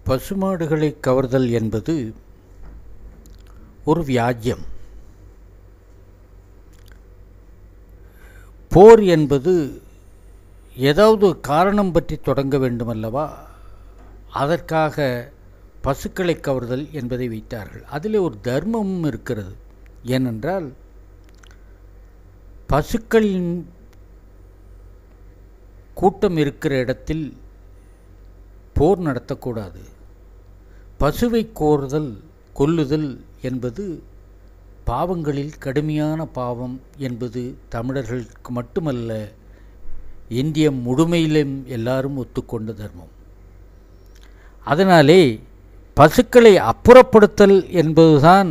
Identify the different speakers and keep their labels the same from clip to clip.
Speaker 1: பசுமாடுகளை கவர்தல் என்பது ஒரு வியாஜ்யம். போர் என்பது ஏதாவது காரணம் பற்றி தொடங்க வேண்டுமல்லவா? அதற்காக பசுக்களை கவர்தல் என்பதை வைத்தார்கள். அதில் ஒரு தர்மமும் இருக்கிறது. ஏனென்றால் பசுக்களின் கூட்டம் இருக்கிற இடத்தில் போர் நடத்தக்கூடாது. பசுவை கொல்லுதல் என்பது பாவங்களில் கடுமையான பாவம் என்பது தமிழர்களுக்கு மட்டுமல்ல, இந்திய முழுமையிலும் எல்லாரும் ஒத்துக்கொண்ட தர்மம். அதனாலே பசுக்களை அப்புறப்படுத்தல் என்பதுதான்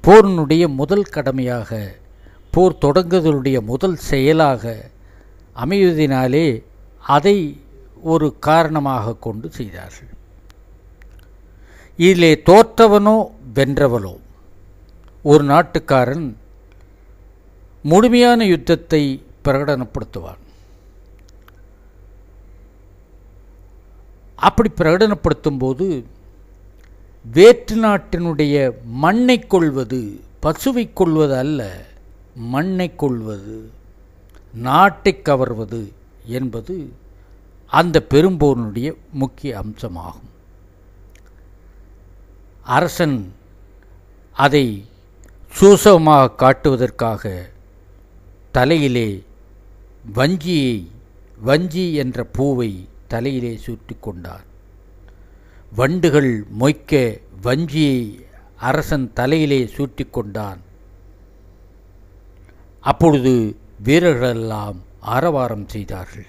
Speaker 1: போரினுடைய முதல் கடமையாக, போர் தொடங்குதலுடைய முதல் செயலாக அமைவதினாலே அதை ஒரு காரணமாக கொண்டு செய்தார்கள். இதிலே தோற்றவனோ வென்றவனோ ஒரு நாட்டுக்காரன் முழுமையான யுத்தத்தை பிரகடனப்படுத்துவான். அப்படி பிரகடனப்படுத்தும் போது வேற்று நாட்டினுடைய மண்ணை கொள்வது, பசுவை கொள்வது அல்ல, மண்ணை கொள்வது, நாட்டை கவர்வது என்பது அந்த பெரும்போரினுடைய முக்கிய அம்சமாகும். அரசன் அதை சூசகமாக காட்டுவதற்காக தலையிலே வஞ்சி என்ற பூவை தலையிலே சூட்டி கொண்டான். வண்டுகள் மொய்க்க வஞ்சியை அரசன் தலையிலே சூட்டி கொண்டான். அப்பொழுது வீரர்களெல்லாம் ஆரவாரம் செய்தார்கள்.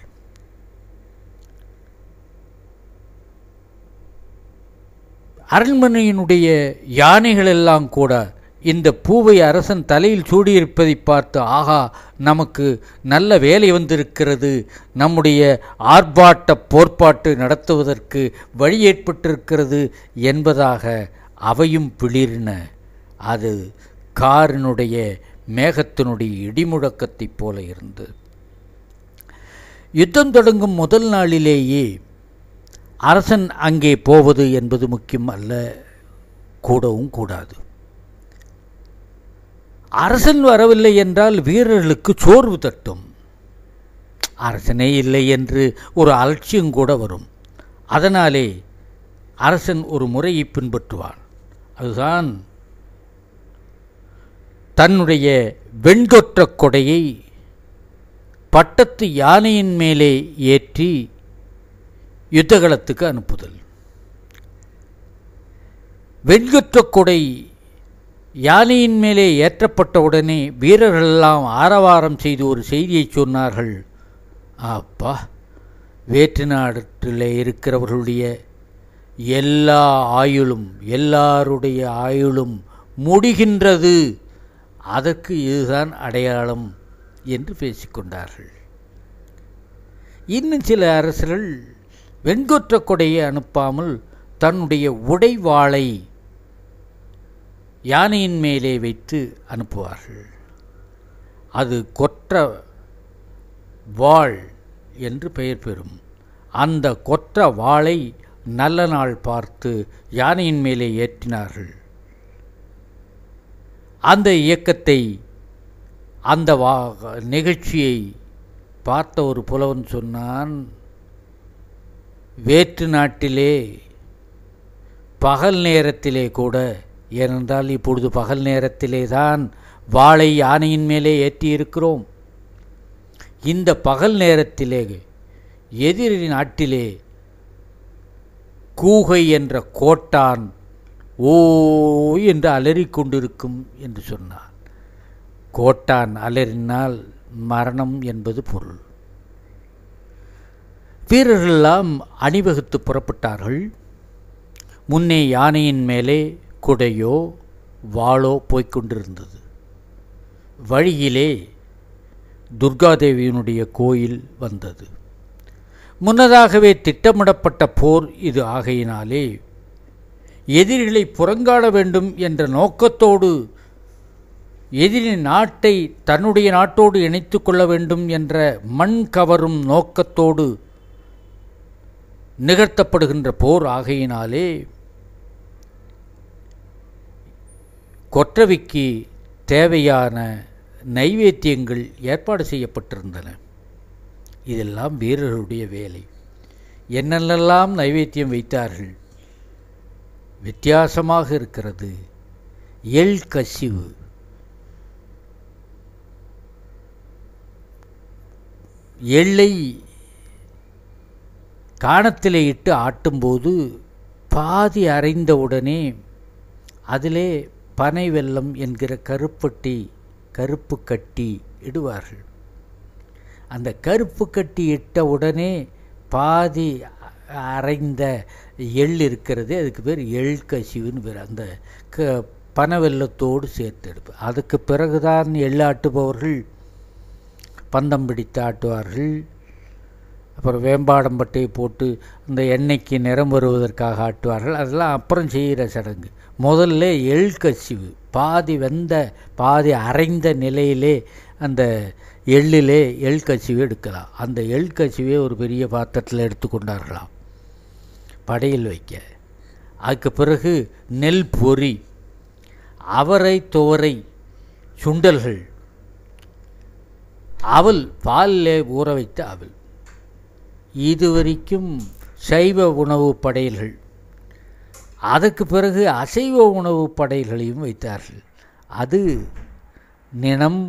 Speaker 1: அரண்மனையினுடைய யானைகளெல்லாம் கூட இந்த பூவை அரசன் தலையில் சூடியிருப்பதை பார்த்து, ஆகா, நமக்கு நல்ல வேலை வந்திருக்கிறது, நம்முடைய ஆர்ப்பாட்ட போர்ப்பாட்டு நடத்துவதற்கு வழி ஏற்பட்டிருக்கிறது என்பதாக அவையும் பிளிரின. அது காரினுடைய மேகத்தினுடைய இடிமுழக்கத்தைப் போல இருந்து. யுத்தம் தொடங்கும் முதல் நாளிலேயே அரசன் அங்கே போவது என்பது முக்கியம் அல்ல, கூடவும் கூடாது. அரசன் வரவில்லை என்றால் வீரர்களுக்கு சோர்வு தட்டும். அரசனே இல்லை என்று ஒரு அலட்சியம் கூட வரும். அதனாலே அரசன் ஒரு முறையை பின்பற்றுவான். அதுதான் தன்னுடைய வெண்கொற்ற கொடையை பட்டத்து யானையின் மேலே ஏற்றி யுத்தகலத்துக்கு அனுப்புதல். வெண்கொற்ற கொடை யானையின் மேலே ஏற்றப்பட்டவுடனே வீரர்களெல்லாம் ஆரவாரம் செய்து ஒரு செய்தியை சொன்னார்கள். அப்பா, வேற்று நாட்டில் இருக்கிறவர்களுடைய எல்லாருடைய ஆயுளும் முடிகின்றது, அதற்கு இதுதான் அடையாளம் என்று பேசிக்கொண்டார்கள். இன்னும் சில அரசர்கள் வெண்கொற்ற கொடையை அனுப்பாமல் தன்னுடைய உடைவாளை யானையின் மேலே வைத்து அனுப்புவார்கள். அது கொற்ற வாள் என்று பெயர் பெறும். அந்த கொற்ற வாளை நல்ல நாள் பார்த்து யானையின் மேலே ஏற்றினார்கள். அந்த இயக்கத்தை, அந்த நிகழ்ச்சியை பார்த்த ஒரு புலவன் சொன்னான், வேற்று நாட்டிலே பகல் நேரத்திலே கூட, ஏனென்றால் இப்பொழுது பகல் நேரத்திலே தான் வாளை யானையின் மேலே ஏற்றியிருக்கிறோம், இந்த பகல் நேரத்திலே எதிரி நாட்டிலே கூகை என்ற கோட்டான் ஓ என்று அலறிக்கொண்டிருக்கும் என்று சொன்னான். கோட்டான் அலறினால் மரணம் என்பது பொருள். வீரர்களெல்லாம் அணிவகுத்து புறப்பட்டார்கள். முன்னே யானையின் மேலே குடையோ வாளோ போய்கொண்டிருந்தது. வழியிலே துர்காதேவியினுடைய கோயில் வந்தது. முன்னதாகவே திட்டமிடப்பட்ட போர் இது ஆகையினாலே எதிரிகளை புறங்காட வேண்டும் என்ற நோக்கத்தோடு எதிரி நாட்டை தன்னுடைய நாட்டோடு இணைத்து கொள்ள வேண்டும் என்ற மண் கவரும் நோக்கத்தோடு நிகழ்த்தப்படுகின்ற போர் ஆகையினாலே கொற்றவைக்கு தேவையான நைவேத்தியங்கள் ஏற்பாடு செய்யப்பட்டிருந்தன. இதெல்லாம் வீரர்களுடைய வேலை. என்னென்னெல்லாம் நைவேத்தியம் வைத்தார்கள்? வித்தியாசமாக இருக்கிறது. எள் கசிவு, எள்ளை காணத்திலே இட்டு ஆட்டும்போது பாதி அரைந்தவுடனே அதிலே பனை வெல்லம் என்கிற கருப்பு கட்டி இடுவார்கள். அந்த கருப்பு கட்டி இட்ட உடனே பாதி அரைந்த எள் இருக்கிறது, அதுக்கு பேர் எள் கசிவுன்னு பேர். அந்த பனை வெல்லத்தோடு சேர்த்து எடுப்பு. அதுக்கு பிறகுதான் எள் ஆட்டுபவர்கள் பந்தம் பிடித்து ஆட்டுவார்கள். அப்புறம் வேம்பாடம்பட்டையை போட்டு அந்த எண்ணெய்க்கு நிறம் வருவதற்காக ஆட்டுவார்கள். அதெல்லாம் அப்புறம் செய்கிற சடங்கு. முதல்ல எள் கசிவு, பாதி வெந்த பாதி அரைந்த நிலையிலே அந்த எள்ளிலே எள் கசிவு எடுக்கலாம். அந்த எள் கசிவை ஒரு பெரிய பாத்திரத்தில் எடுத்துக்கொண்டார்களாம் படையில் வைக்க. அதுக்கு பிறகு நெல் பொரி, அவரை துவரை சுண்டல்கள், அவல், பாலில் ஊற வைத்த அவல், இதுவரைக்கும் சைவ உணவு படையல்கள். அதற்கு பிறகு அசைவ உணவு படையல்களையும் வைத்தார்கள். அது நினம்,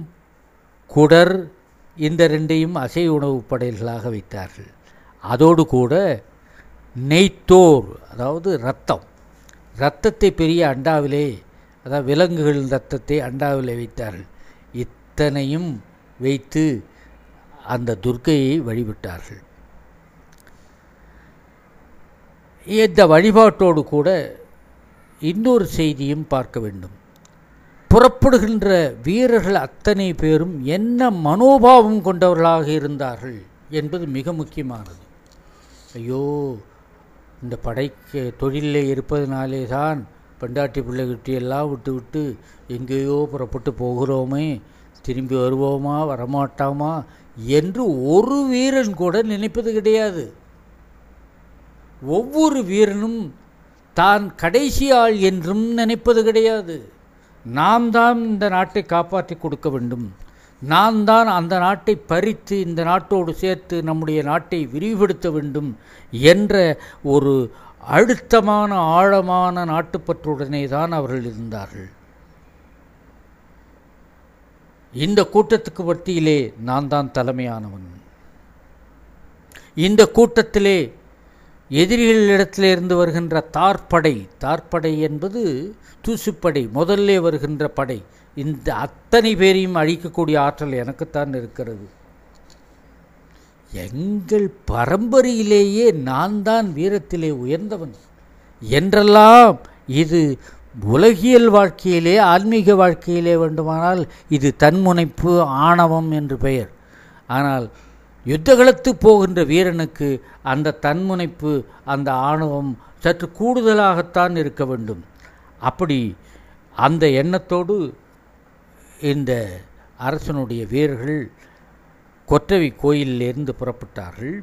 Speaker 1: குடர், இந்த ரெண்டையும் அசைவ உணவு படையல்களாக வைத்தார்கள். அதோடு கூட நெய்த்தோர், அதாவது இரத்தத்தை பெரிய அண்டாவிலே, அதாவது விலங்குகளின் இரத்தத்தை அண்டாவிலே வைத்தார்கள். இத்தனையும் வைத்து அந்த துர்க்கையை வழிபட்டார்கள். இந்த வழிபாட்டோடு கூட இன்னொரு செய்தியும் பார்க்க வேண்டும். புறப்படுகின்ற வீரர்கள் அத்தனை பேரும் என்ன மனோபாவம் கொண்டவர்களாக இருந்தார்கள் என்பது மிக முக்கியமானது. ஐயோ, இந்த படைக்கு தொழிலில் இருப்பதனாலே தான் பெண்டாட்டி பிள்ளைகிட்டியெல்லாம் விட்டு எங்கேயோ புறப்பட்டு போகிறோமே, திரும்பி வருவோமா வரமாட்டோமா என்று ஒரு வீரன் கூட நினைப்பது கிடையாது. ஒவ்வொரு வீரனும் தான் கடைசி ஆள் என்றும் நினைப்பது கிடையாது. நாம் தான் இந்த நாட்டை காப்பாற்றி கொடுக்க வேண்டும், நாம் தான் அந்த நாட்டை பறித்து இந்த நாட்டோடு சேர்த்து நம்முடைய நாட்டை விரிவுபடுத்த வேண்டும் என்ற ஒரு அழுத்தமான ஆழமான நாட்டுப்பற்றுடனே தான் அவர்கள் இருந்தார்கள். இந்த கூட்டத்துக்கு மத்தியிலே நான் தான் தலைமையானவன். இந்த கூட்டத்திலே எதிரிகளிடத்திலிருந்து வருகின்ற தார்ப்படை என்பது தூசுப்படை, முதல்ல வருகின்ற படை. இந்த அத்தனை பேரையும் அழிக்கக்கூடிய ஆற்றல் எனக்குத்தான் இருக்கிறது. எங்கள் பரம்பரையிலேயே நான் தான் வீரத்திலே உயர்ந்தவன் என்றெல்லாம், இது உலகியல் வாழ்க்கையிலே ஆன்மீக வாழ்க்கையிலே வேண்டுமானால் இது தன்முனைப்பு, ஆணவம் என்று பெயர். ஆனால் யுத்தகளத்து போகின்ற வீரனுக்கு அந்த தன்முனைப்பு, அந்த ஆணவம் சற்று கூடுதலாகத்தான் இருக்க வேண்டும். அப்படி அந்த எண்ணத்தோடு இந்த அரசனுடைய வீரர்கள் கொற்றவை கோயிலிலிருந்து புறப்பட்டார்கள்.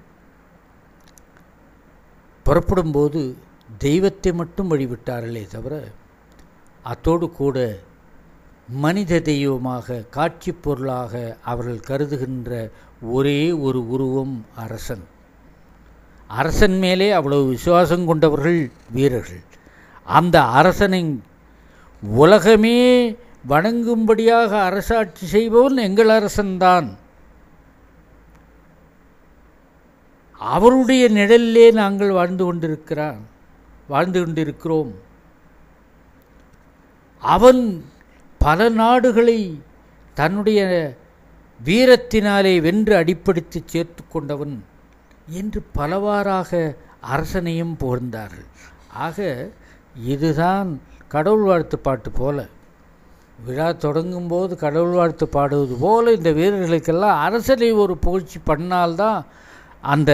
Speaker 1: புறப்படும்போது தெய்வத்தை மட்டும் வழிபட்டார்களே தவிர, அத்தோடு கூட மனித தெய்வமாக, காட்சி பொருளாக அவர்கள் கருதுகின்ற ஒரே ஒரு உருவம் அரசன். அரசன் மேலே அவ்வளவு விசுவாசம் கொண்டவர்கள் வீரர்கள். அந்த அரசனை உலகமே வணங்கும்படியாக அரசாட்சி செய்பவன் எங்கள் அரசன்தான். அவருடைய நிழலிலே நாங்கள் வாழ்ந்து கொண்டிருக்கிறோம். அவன் பல நாடுகளை தன்னுடைய வீரத்தினாலே வென்று அடிப்படுத்தி சேர்த்து கொண்டவன் என்று பலவாறாக அரசனையும் புகழ்ந்தார்கள். ஆக இதுதான் கடவுள் வாழ்த்து பாட்டு போல, விழா தொடங்கும் போது கடவுள் வாழ்த்து பாடுவது போல இந்த வீரர்களுக்கெல்லாம் அரசனை ஒரு புகழ்ச்சி பண்ணால்தான் அந்த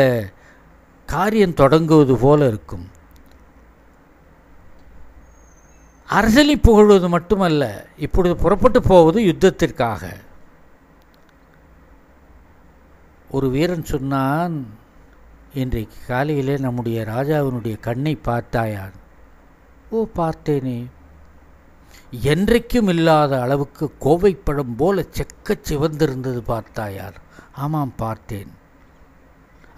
Speaker 1: காரியம் தொடங்குவது போல இருக்கும். அரசனை புகழ்வது மட்டுமல்ல, இப்பொழுது புறப்பட்டு போவது யுத்தத்திற்காக. ஒரு வீரன் சொன்னான், இன்றைக்கு காலையிலே நம்முடைய ராஜாவினுடைய கண்ணை பார்த்தாயான்? ஓ, பார்த்தேனே. என்றைக்கும் இல்லாத அளவுக்கு கோவைப்பழம் போல செக்க சிவந்திருந்தது, பார்த்தாயார்? ஆமாம், பார்த்தேன்.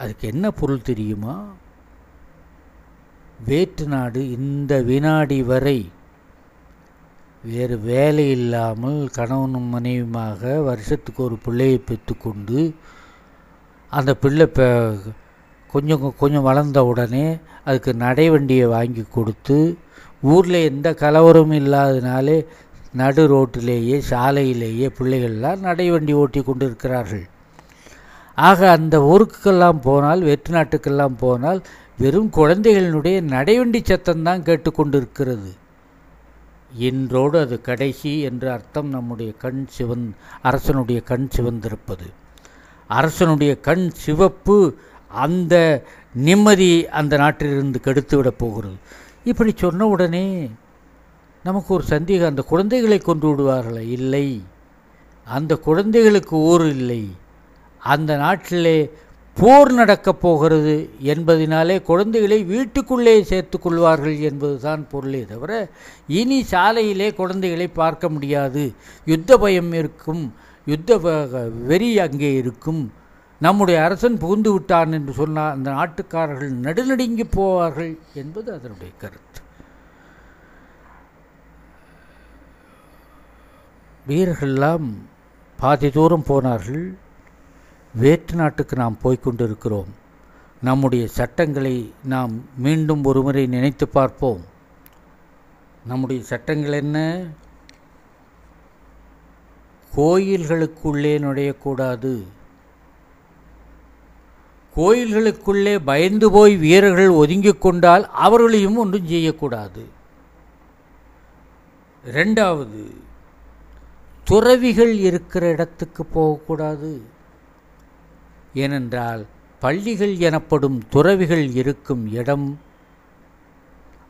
Speaker 1: அதுக்கு என்ன பொருள் தெரியுமா? வேற்று நாடு இந்த வினாடி வரை வேறு வேலை இல்லாமல் கணவனும் மனைவியுமாக வருஷத்துக்கு ஒரு பிள்ளையை பெற்றுக்கொண்டு, அந்த பிள்ளை கொஞ்சம் கொஞ்சம் வளர்ந்த உடனே அதுக்கு நடைவண்டியை வாங்கி கொடுத்து, ஊரில் எந்த கலவரமும் இல்லாதனாலே நடு ரோட்டிலேயே சாலையிலேயே பிள்ளைகள்லாம் நடைவண்டி ஓட்டி கொண்டு இருக்கிறார்கள். ஆக அந்த ஊருக்கெல்லாம் போனால், வேற்று நாட்டுக்கெல்லாம் போனால் வெறும் குழந்தைகளினுடைய நடைவண்டி சத்தம்தான் கேட்டுக்கொண்டு இருக்கிறது. இன்றோடு அது கடைசி என்று அர்த்தம். நம்முடைய அரசனுடைய கண் சிவந்திருப்பது, அரசனுடைய கண் சிவப்பு அந்த நிம்மதி அந்த நாட்டிலிருந்து கெடுத்து விடப் போகிறது. இப்படி சொன்ன உடனே நமக்கு ஒரு சந்தேகம், அந்த குழந்தைகளை கொண்டு விடுவார்களா? இல்லை, அந்த குழந்தைகளுக்கு ஊர் இல்லை. அந்த நாட்டிலே போர் நடக்கப் போகிறது என்பதினாலே குழந்தைகளை வீட்டுக்குள்ளே சேர்த்து கொள்வார்கள் என்பதுதான் பொருளே தவிர, இனி சாலையிலே குழந்தைகளை பார்க்க முடியாது, யுத்த பயம் இருக்கும், யுத்த வெறி அங்கே இருக்கும், நம்முடைய அரசன் புகுந்து விட்டான் என்று சொன்னால் அந்த நாட்டுக்காரர்கள் நடுநடுங்கி போவார்கள் என்பது அதனுடைய கருத்து. வீரர்களெல்லாம் பாதி தூரம் போனார்கள். வேற்று நாட்டுக்கு நாம் போய்கொண்டிருக்கிறோம். நம்முடைய சட்டங்களை நாம் மீண்டும் ஒருமுறை நினைத்து பார்ப்போம். நம்முடைய சட்டங்கள் என்ன? கோயில்களுக்குள்ளே நுழையக்கூடாது. கோயில்களுக்குள்ளே பயந்து போய் வீரர்கள் ஒதுங்கிக் கொண்டால் அவர்களையும் ஒன்றும் செய்யக்கூடாது. இரண்டாவது, துறவிகள் இருக்கிற இடத்துக்கு போகக்கூடாது. ஏனென்றால் பள்ளிகள் எனப்படும் துறவிகள் இருக்கும் இடம்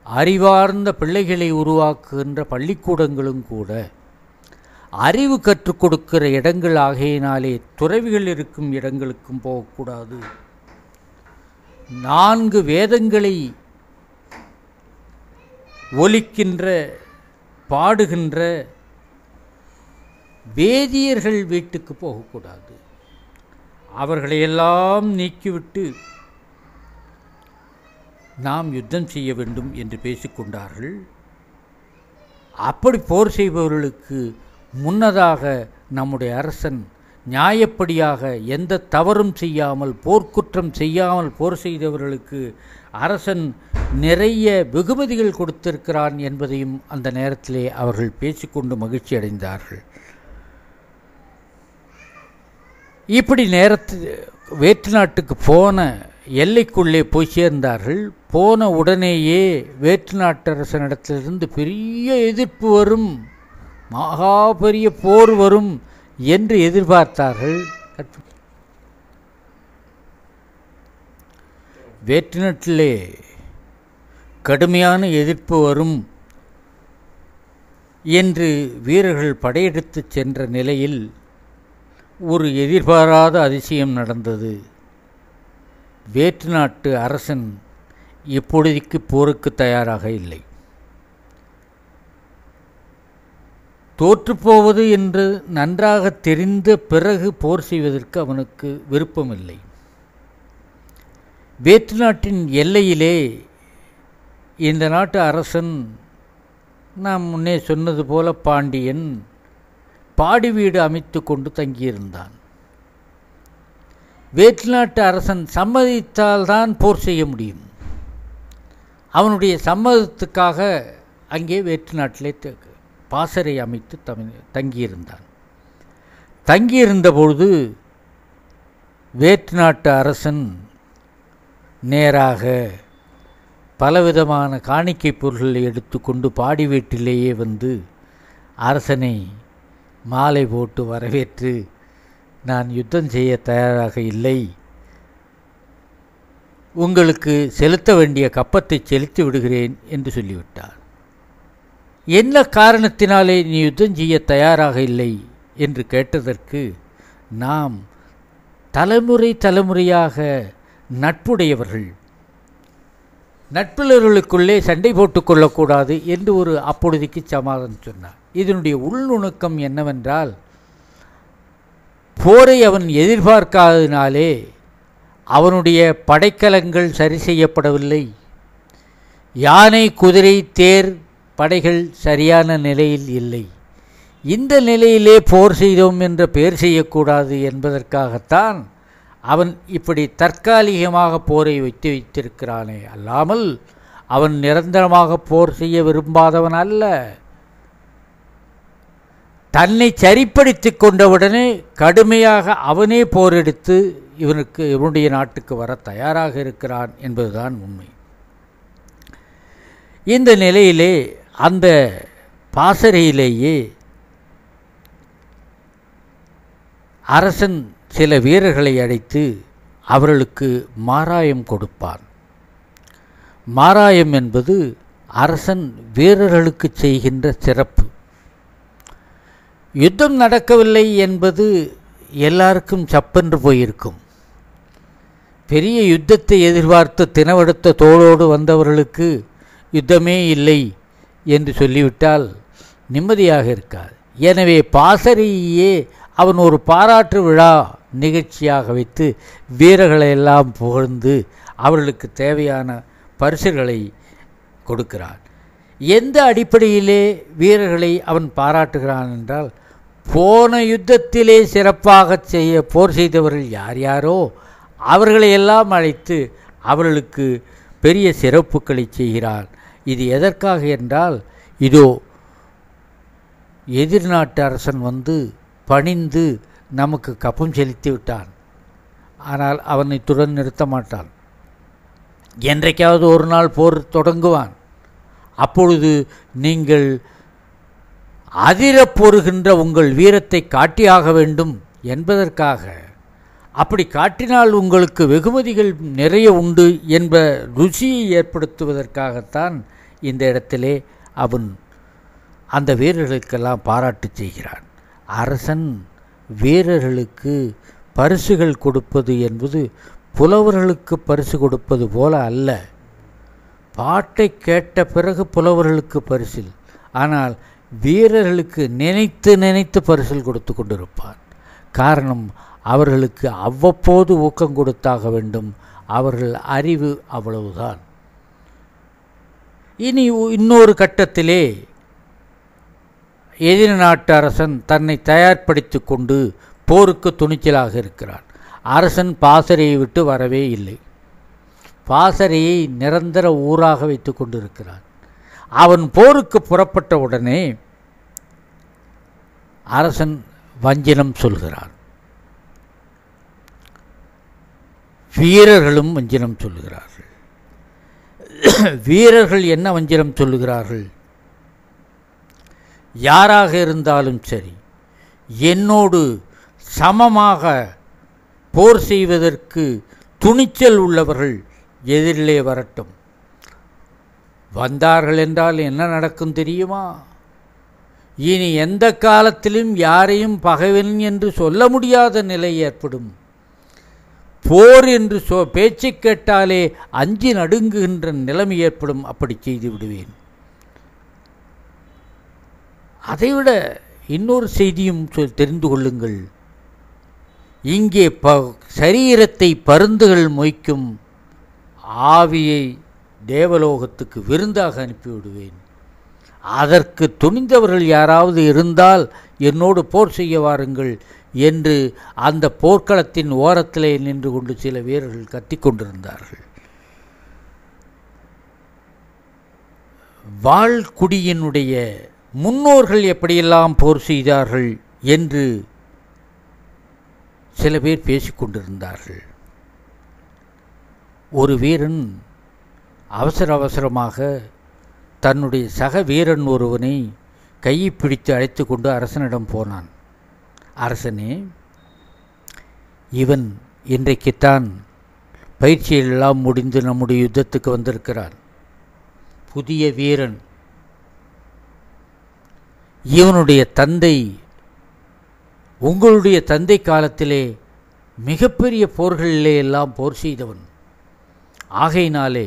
Speaker 1: அறிவார்ந்த பிள்ளைகளை உருவாக்குகின்ற பள்ளிக்கூடங்களும் கூட அறிவு கற்றுக் கொடுக்கிற இடங்கள் ஆகையினாலே துறவிகள் இருக்கும் இடங்களுக்கும் போகக்கூடாது. 4 வேதங்களை ஒலிக்கின்ற பாடுகின்ற வேதியர்கள் வீட்டுக்கு போகக்கூடாது. அவர்களையெல்லாம் நீக்கிவிட்டு நாம் யுத்தம் செய்ய வேண்டும் என்று பேசிக்கொண்டார்கள். அப்படி போர் செய்பவர்களுக்கு முன்னதாக நம்முடைய அரசன் நியாயப்படியாக எந்த தவறும் செய்யாமல், போர்க்குற்றம் செய்யாமல் போர் செய்தவர்களுக்கு அரசன் நிறைய வெகுமதிகள் கொடுத்திருக்கிறான் என்பதையும் அந்த நேரத்திலே அவர்கள் பேசிக்கொண்டு மகிழ்ச்சி அடைந்தார்கள். இப்படி வேற்று நாட்டுக்கு போன எல்லைக்குள்ளே போய் சேர்ந்தார்கள். போன உடனேயே வேற்று நாட்டரசனிடத்திலிருந்து பெரிய எதிர்ப்பு வரும், மகா பெரிய போர் வரும் என்று எதிர்பார்த்தார்கள். வேற்று நாட்டிலே கடுமையான எதிர்ப்பு வரும் என்று வீரர்கள் படையெடுத்து சென்ற நிலையில் ஒரு எதிர்பாராத அதிசயம் நடந்தது. வேற்று நாட்டு அரசன் இப்பொழுதைக்கு போருக்கு தயாராக இல்லை. தோற்றுப்போவது என்று நன்றாக தெரிந்த பிறகு போர் செய்வதற்கு அவனுக்கு விருப்பமில்லை. வேற்று நாட்டின் எல்லையிலே இந்த நாட்டு அரசன், நாம் முன்னே சொன்னது போல பாண்டியன், பாடி வீடு அமைத்து கொண்டு தங்கியிருந்தான். வேற்று நாட்டு அரசன் சம்மதித்தால்தான் போர் செய்ய முடியும். அவனுடைய சம்மதத்துக்காக அங்கே வேற்று நாட்டிலே பாசறை அமைத்து தங்கியிருந்தான். தங்கியிருந்த பொழுது வேற்று நாட்டு அரசன் நேராக பலவிதமான காணிக்கை பொருள்களை எடுத்துக்கொண்டு பாடி வீட்டிலேயே வந்து அரசனை மாலை போட்டு வரவேற்று, நான் யுத்தம் செய்ய தயாராக இல்லை, உங்களுக்கு செலுத்த வேண்டிய கப்பத்தை செலுத்தி விடுகிறேன் என்று சொல்லிவிட்டார். என்ன காரணத்தினாலே நீ யுத்தம் செய்ய தயாராக இல்லை என்று கேட்டதற்கு, நாம் தலைமுறையாக நட்புடையவர்கள், நட்பிலர்களுக்குள்ளே சண்டை போட்டு கொள்ளக்கூடாது என்று ஒரு அப்பொழுதைக்கு சமாதானம் சொன்னார். இதனுடைய உள்நுணுக்கம் என்னவென்றால், போரை அவன் எதிர்பார்க்காததினாலே அவனுடைய படைக்கலங்கள் சரி செய்யப்படவில்லை, யானை குதிரை தேர் படைகள் சரியான நிலையில் இல்லை. இந்த நிலையிலே போர் செய்தோம் என்ற பெயர் செய்யக்கூடாது என்பதற்காகத்தான் அவன் இப்படி தற்காலிகமாக போரை வைத்திருக்கிறானே அல்லாமல் அவன் நிரந்தரமாக போர் செய்ய விரும்பாதவன் அல்ல. தன்னை சரிப்படுத்தி கொண்டவுடனே கடுமையாக அவனே போரெடுத்து இவனுடைய நாட்டுக்கு வர தயாராக இருக்கிறான் என்பதுதான் உண்மை. இந்த நிலையிலே அந்த பாசறையிலேயே அரசன் சில வீரர்களை அழைத்து அவர்களுக்கு மாராயம் கொடுப்பான். மாராயம் என்பது அரசன் வீரர்களுக்கு செய்கின்ற சிறப்பு. யுத்தம் நடக்கவில்லை என்பது எல்லாருக்கும் சப்பென்று போயிருக்கும். பெரிய யுத்தத்தை எதிர்பார்த்து தினவெடுத்த தோளோடு வந்தவர்களுக்கு யுத்தமே இல்லை என்று சொல்லிவிட்டால் நிம்மதியாக இருக்காது. எனவே பாசறையே அவன் ஒரு பாராட்டு விழா நிகழ்ச்சியாக வைத்து வீரர்களை எல்லாம் புகழ்ந்து அவர்களுக்கு தேவையான பரிசுகளை கொடுக்கிறான். எந்த அடிப்படையிலே வீரர்களை அவன் பாராட்டுகிறான் என்றால், போன யுத்தத்திலே சிறப்பாக போர் செய்தவர்கள் யார் யாரோ அவர்களையெல்லாம் அழைத்து அவர்களுக்கு பெரிய சிறப்புகளை செய்கிறான். இது எதற்காக என்றால், இதோ எதிர்நாட்டு அரசன் வந்து பணிந்து நமக்கு கப்பம் செலுத்தி விட்டான், ஆனால் அவனை துடன் நிறுத்த மாட்டான். என்றைக்காவது ஒரு நாள் போர் தொடங்குவான். அப்பொழுது நீங்கள் அதிரப் பொறுகின்ற உங்கள் வீரத்தை காட்டியாக வேண்டும் என்பதற்காக, அப்படி காட்டினால் உங்களுக்கு வெகுமதிகள் நிறைய உண்டு என்ப ருசியை ஏற்படுத்துவதற்காகத்தான் இந்த இடத்திலே அவன் அந்த வீரர்களுக்கெல்லாம் பாராட்டு செய்கிறான். அரசன் வீரர்களுக்கு பரிசுகள் கொடுப்பது என்பது புலவர்களுக்கு பரிசு கொடுப்பது போல அல்ல. பாட்டை கேட்ட பிறகு புலவர்களுக்கு பரிசில், ஆனால் வீரர்களுக்கு நினைத்து பரிசில் கொடுத்து கொண்டிருப்பான். காரணம், அவர்களுக்கு அவ்வப்போது ஊக்கம் கொடுத்தாக வேண்டும். அவர்கள் அறிவு அவ்வளவுதான். இனி இன்னொரு கட்டத்திலே எதிரி நாட்டு அரசன் தன்னை தயார்படுத்தி கொண்டு போருக்கு துணிச்சலாக இருக்கிறான். அரசன் பாசறையை விட்டு வரவே இல்லை. பாசறையை நிரந்தர ஊராக வைத்து கொண்டிருக்கிறான். அவன் போருக்கு புறப்பட்ட உடனே அரசன் வஞ்சினம் சொல்கிறான். வீரர்களும் வஞ்சினம் சொல்லுகிறார்கள். வீரர்கள் என்ன வஞ்சினம் சொல்லுகிறார்கள்? யாராக இருந்தாலும் சரி, என்னோடு சமமாக போர் செய்வதற்கு துணிச்சல் உள்ளவர்கள் எதிரிலே வரட்டும். வந்தார்கள் என்றால் என்ன நடக்கும் தெரியுமா? இனி எந்த காலத்திலும் யாரையும் பகைவன் என்று சொல்ல முடியாத நிலை ஏற்படும். போர் என்று பேச்சை கேட்டாலே அஞ்சி நடுங்குகின்ற நிலைமை ஏற்படும். அப்படி செய்து விடுவேன். அதைவிட இன்னொரு செய்தியும் தெரிந்து கொள்ளுங்கள். இங்கே சரீரத்தை பருந்துகள் மொய்க்கும், ஆவியை தேவலோகத்துக்கு விருந்தாக அனுப்பிவிடுவேன். அதற்கு துணிந்தவர்கள் யாராவது இருந்தால் என்னோடு போர் செய்ய வாருங்கள் என்று அந்த போர்க்களத்தின் ஓரத்திலே நின்று கொண்டு சில வீரர்கள் கத்திக்கொண்டிருந்தார்கள். வாழ்குடியினுடைய முன்னோர்கள் எப்படியெல்லாம் போர் செய்தார்கள் என்று சில பேர் பேசிக்கொண்டிருந்தார்கள். ஒரு வீரன் அவசரமாக தன்னுடைய சக வீரன் ஒருவனை கையை பிடித்து அழைத்து கொண்டு அரசனிடம் போனான். அரசனே, இவன் இன்றைக்குத்தான் பயிற்சியெல்லாம் முடிந்து நம்முடைய யுத்தத்துக்கு வந்திருக்கிறான். புதிய வீரன். இவனுடைய தந்தை உங்களுடைய தந்தை காலத்திலே மிகப்பெரிய போர்களிலே எல்லாம் போர் செய்தவன். ஆகையினாலே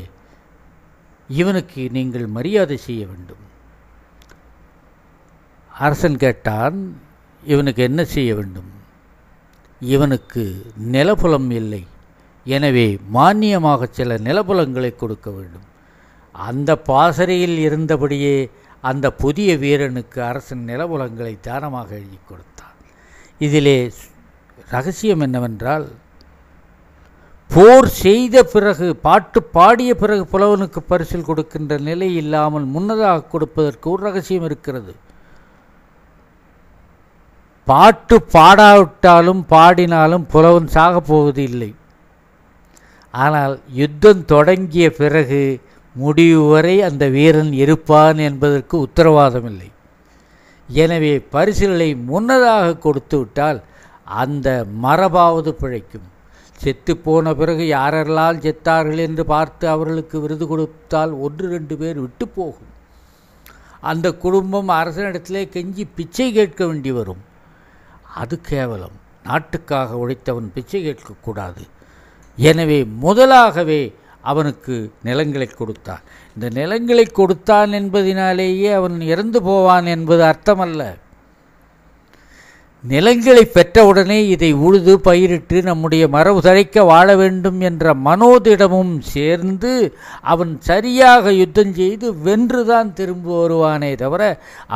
Speaker 1: இவனுக்கு நீங்கள் மரியாதை செய்ய வேண்டும். அரசன் கேட்டான், இவனுக்கு என்ன செய்ய வேண்டும்? இவனுக்கு நிலப்புலம் இல்லை, எனவே மானியமாக சில நிலப்புலங்களை கொடுக்க வேண்டும். அந்த பாசறையில் இருந்தபடியே அந்த புதிய வீரனுக்கு அரசன் நிலப்புலங்களை தானமாக எழுதி கொடுத்தான். இதிலே ரகசியம் என்னவென்றால், போர் செய்த பிறகு, பாட்டு பாடிய பிறகு புலவனுக்கு பரிசில் கொடுக்கின்ற நிலை இல்லாமல் முன்னதாக கொடுப்பதற்கு ஒரு ரகசியம் இருக்கிறது. பாட்டு பாடாவிட்டாலும் பாடினாலும் புலவன் சாகப் போவது இல்லை. ஆனால் யுத்தம் தொடங்கிய பிறகு முடிவு வரை அந்த வீரன் இருப்பான் என்பதற்கு உத்தரவாதம் இல்லை. எனவே பரிசுகளை முன்னதாக கொடுத்து விட்டால் அந்த மரபாவது பிழைக்கும். செத்து போன பிறகு யாரெல்லாம் செத்தார்கள் என்று பார்த்து அவர்களுக்கு விருது கொடுத்தால் 1-2 பேர் விட்டு போகும். அந்த குடும்பம் அரசனிடத்திலே கெஞ்சி பிச்சை கேட்க வேண்டி வரும். அது கேவலம். நாட்டுக்காக உழைத்தவன் பிச்சை கேட்கக்கூடாது. எனவே முதலாகவே அவனுக்கு நிலங்களை கொடுத்தான். இந்த நிலங்களை கொடுத்தான் என்பதினாலேயே அவன் இறந்து போவான் என்பது அர்த்தமல்ல. நிலங்களை பெற்றவுடனே இதை உழுது பயிரிட்டு நம்முடைய மரபு தழைக்க வாழ வேண்டும் என்ற மனோதிடமும் சேர்ந்து அவன் சரியாக யுத்தம் செய்து வென்றுதான் திரும்ப வருவானே தவிர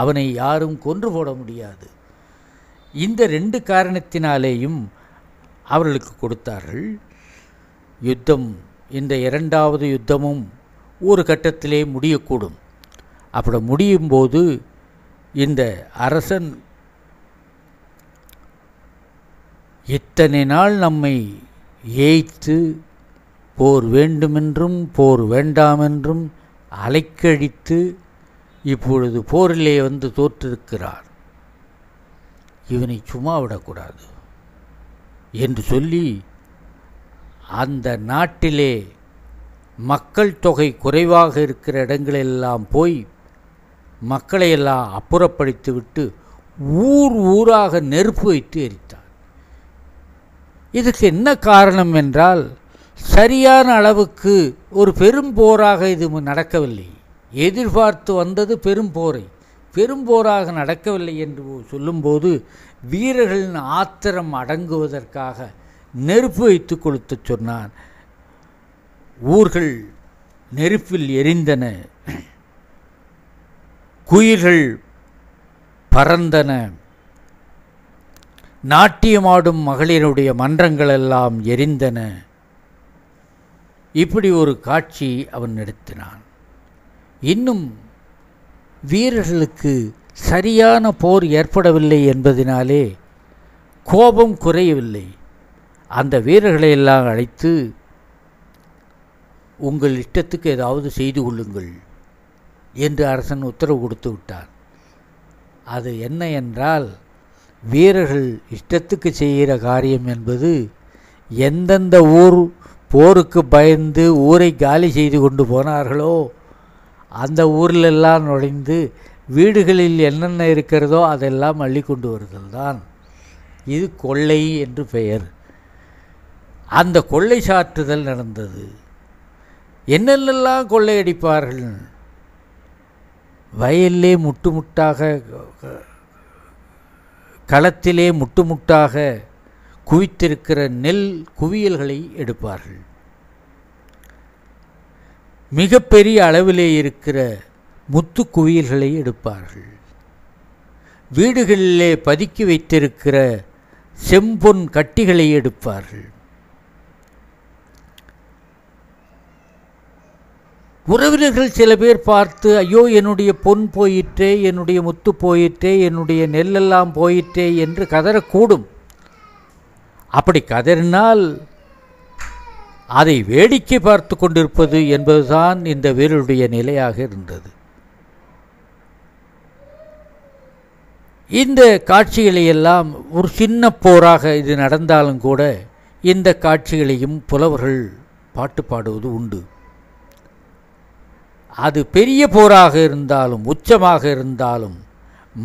Speaker 1: அவனை யாரும் கொன்று போட முடியாது. இந்த 2 காரணத்தினாலேயும் அவர்களுக்கு கொடுத்தார்கள். யுத்தம், இந்த 2வது யுத்தமும் ஒரு கட்டத்திலே முடியக்கூடும். அப்படி முடியும் போது இந்த அரசன் இத்தனை நாள் நம்மை ஏய்த்து போர் வேண்டுமென்றும் போர் வேண்டாமென்றும் அலைக்கழித்து இப்பொழுது போரிலே வந்து தோற்றிருக்கிறார், இவனை சும்மா விடக்கூடாது என்று சொல்லி அந்த நாட்டிலே மக்கள் தொகை குறைவாக இருக்கிற இடங்களெல்லாம் போய் மக்களையெல்லாம் அப்புறப்படுத்திவிட்டு ஊராக நெருப்பு வைத்து எரித்தார். இதுக்கு என்ன காரணம் என்றால், சரியான அளவுக்கு ஒரு பெரும் போராக இது நடக்கவில்லை. எதிர்பார்த்து வந்தது பெரும் போரை, பெரும் போராக நடக்கவில்லை என்று சொல்லும்போது வீரர்களின் ஆத்திரம் அடங்குவதற்காக நெருப்பு வைத்து கொளுத்து சொன்னான். ஊர்கள் நெருப்பில் எரிந்தன, குயில்கள் பறந்தன, நாட்டியமாடும் மகளிருடைய மன்றங்களெல்லாம் எரிந்தன. இப்படி ஒரு காட்சி அவன் நடத்தினான். இன்னும் வீரர்களுக்கு சரியான போர் ஏற்படவில்லை என்பதினாலே கோபம் குறையவில்லை. அந்த வீரர்களை எல்லாம் அழைத்து, உங்கள் இஷ்டத்துக்கு ஏதாவது செய்து கொள்ளுங்கள் என்று அரசன் உத்தரவு கொடுத்து விட்டார். அது என்ன என்றால், வீரர்கள் இஷ்டத்துக்கு செய்கிற காரியம் என்பது, எந்தெந்த ஊர் போருக்கு பயந்து ஊரை காலி செய்து கொண்டு போனார்களோ அந்த ஊரிலெல்லாம் நுழைந்து வீடுகளில் என்னென்ன இருக்கிறதோ அதெல்லாம் அள்ளி கொண்டு வருதல் தான். இது கொள்ளை என்று பெயர். அந்த கொள்ளை சாற்றுதல் நடந்தது. என்னென்னலாம் கொள்ளையடிப்பார்கள்? வயலிலே முட்டுமுட்டாக, களத்திலே முட்டுமுட்டாக குவித்திருக்கிற நெல் குவியல்களை எடுப்பார்கள். மிகப்பெரிய அளவிலே இருக்கிற முத்து குவியல்களை எடுப்பார்கள். வீடுகளிலே பதுக்கி வைத்திருக்கிற செம்பொன் கட்டிகளை எடுப்பார்கள். உறவினர்கள் சில பேர் பார்த்து, ஐயோ என்னுடைய பொன் போயிற்றே, என்னுடைய முத்து போயிற்றே, என்னுடைய நெல்லெல்லாம் போயிற்றே என்று கதறக்கூடும். அப்படி கதறினால் அதை வேடிக்கை பார்த்து கொண்டிருப்பது என்பதுதான் இந்த வீரருடைய நிலையாக இருந்தது. இந்த காட்சிகளை எல்லாம், ஒரு சின்ன போராக இது நடந்தாலும் கூட இந்த காட்சிகளையும் புலவர்கள் பாட்டு பாடுவது உண்டு. அது பெரிய போராக இருந்தாலும், உச்சமாக இருந்தாலும்,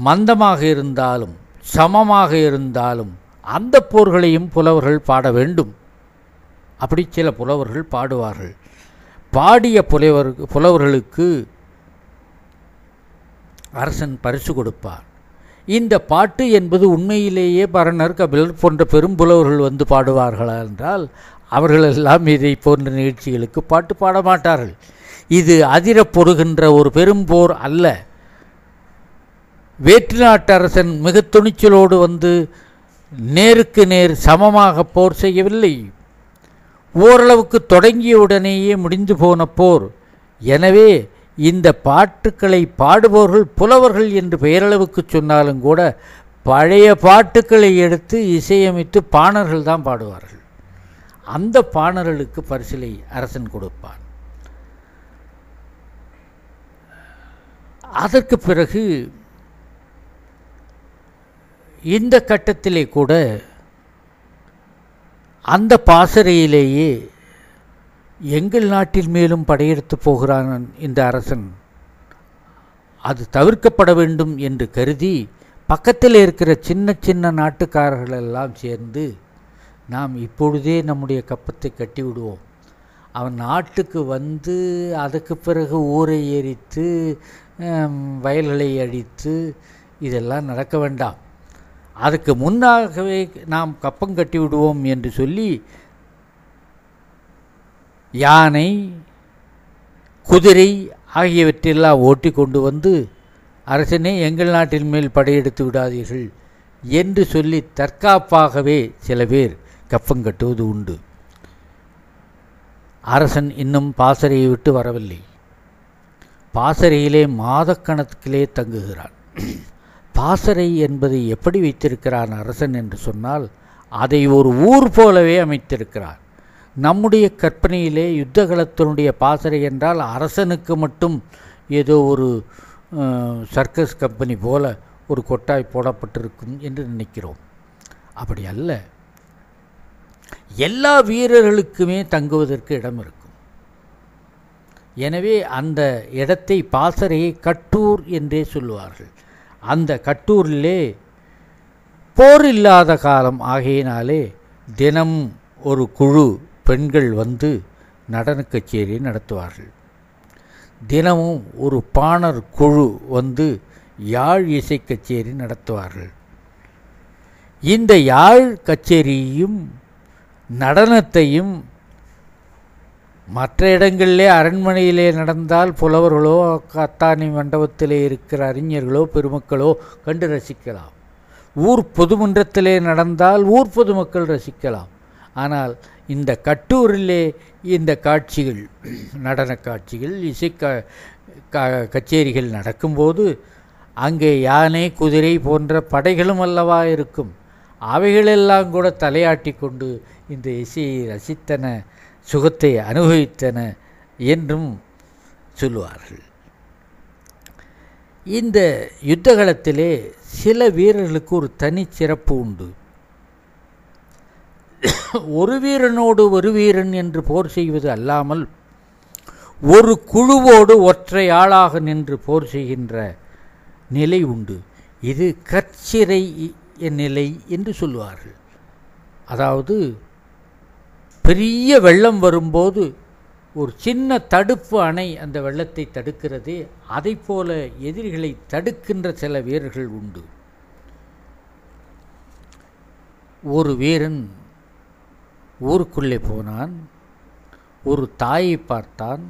Speaker 1: மந்தமாக இருந்தாலும் சமமாக இருந்தாலும் அந்த போர்களையும் புலவர்கள் பாட வேண்டும். அப்படி சில புலவர்கள் பாடுவார்கள். பாடிய புலவர்களுக்கு அரசன் பரிசு கொடுப்பார். இந்த பாட்டு என்பது உண்மையிலேயே பரணர், கபிலர் போன்ற பெரும் புலவர்கள் வந்து பாடுவார்களா என்றால் அவர்களெல்லாம் இதை போன்ற நிகழ்ச்சிகளுக்கு பாட்டு பாட மாட்டார்கள். இது அதிரப் பொறுகின்ற ஒரு பெரும் போர் அல்ல. வேற்று நாட்டு அரசன் மிக துணிச்சலோடு வந்து நேருக்கு நேர் சமமாக போர் செய்யவில்லை. ஓரளவுக்கு தொடங்கியவுடனேயே முடிந்து போன போர். எனவே இந்த பாட்டுக்களை பாடுபவர்கள் புலவர்கள் என்று பெயரளவுக்கு சொன்னாலும் கூட பழைய பாட்டுக்களை எடுத்து இசையமைத்து பாணர்கள் தான் பாடுவார்கள். அந்த பாணர்களுக்கு பரிசிலை அரசன் கொடுப்பான். அதற்கு பிறகு இந்த கட்டத்திலே கூட அந்த பாசறையிலேயே எங்கள் நாட்டில் மேலும் படையெடுத்து போகிறான் இந்த அரசன். அது தவிர்க்கப்பட வேண்டும் என்று கருதி பக்கத்தில் இருக்கிற சின்ன சின்ன நாட்டுக்காரர்களெல்லாம் சேர்ந்து நாம் இப்பொழுதே நம்முடைய கப்பத்தை கட்டிவிடுவோம். அவன் நாட்டுக்கு வந்து அதுக்கு பிறகு ஊரை எரித்து வயல்களை அழித்து இதெல்லாம் நடக்க வேண்டாம். அதுக்கு முன்னாகவே நாம் கப்பம் கட்டி விடுவோம் என்று சொல்லி யானை, குதிரை ஆகியவற்றெல்லாம் ஓட்டி கொண்டு வந்து, அரசனே எங்கள் நாட்டின் மேல் படையெடுத்து விடாதீர்கள் என்று சொல்லி தற்காப்பாகவே சில பேர் கப்பம் கட்டுவது உண்டு. அரசன் இன்னும் பாசறையை விட்டு வரவில்லை. பாசறையிலே மாதக்கணக்கிலே தங்குகிறான். பாசறை என்பதை எப்படி வைத்திருக்கிறான் அரசன் என்று சொன்னால், அதை ஒரு ஊர் போலவே அமைத்திருக்கிறார். நம்முடைய கற்பனையிலே யுத்தகலத்தினுடைய பாசறை என்றால் அரசனுக்கு மட்டும் ஏதோ ஒரு சர்க்கஸ் கம்பெனி போல ஒரு கொட்டாய் போடப்பட்டிருக்கும் என்று நினைக்கிறோம். அப்படி அல்ல. எல்லா வீரர்களுக்குமே தங்குவதற்கு இடம் இருக்கும். எனவே அந்த இடத்தை, பாசறையை கட்டூர் என்றே சொல்லுவார்கள். அந்த கட்டூரிலே போர் இல்லாத காலம் ஆகையினாலே தினம் ஒரு குழு பெண்கள் வந்து நடன கச்சேரி நடத்துவார்கள். தினமும் ஒரு பாணர் குழு வந்து யாழ் இசை கச்சேரி நடத்துவார்கள். இந்த யாழ் கச்சேரியும் நடனத்தையும் மற்ற இடங்களிலே அரண்மனையிலே நடந்தால் புலவர்களோ அத்தானி மண்டபத்திலே இருக்கிற அறிஞர்களோ பெருமக்களோ கண்டு ரசிக்கலாம். ஊர் பொதுமன்றத்திலே நடந்தால் ஊர் பொதுமக்கள் ரசிக்கலாம். ஆனால் இந்த கட்டூரிலே இந்த காட்சிகள், நடன காட்சிகள், இசை கச்சேரிகள் நடக்கும்போது அங்கே யானை, குதிரை போன்ற படைகளும் அல்லவா இருக்கும். அவைகளெல்லாம் கூட தலையாட்டி கொண்டு இந்த இசையை ரசித்தன, சுகத்தை அனுபவித்தன என்றும் சொல்லுவார்கள். இந்த யுத்தகலத்திலே சில வீரர்களுக்கு ஒரு தனி சிறப்பு உண்டு. ஒரு வீரனோடு ஒரு வீரன் என்று போர் செய்வது அல்லாமல் ஒரு குழுவோடு ஒற்றை ஆளாக நின்று போர் செய்கின்ற நிலை உண்டு. இது கற்சிறை நிலை என்று சொல்லுவார்கள். அதாவது பெரிய வெள்ளம் வரும்போது ஒரு சின்ன தடுப்பு அணை அந்த வெள்ளத்தை தடுக்கிறதே, அதை போல எதிரிகளை தடுக்கின்ற சில வீரர்கள் உண்டு. ஒரு வீரன் ஊருக்குள்ளே போனான். ஒரு தாயை பார்த்தான்.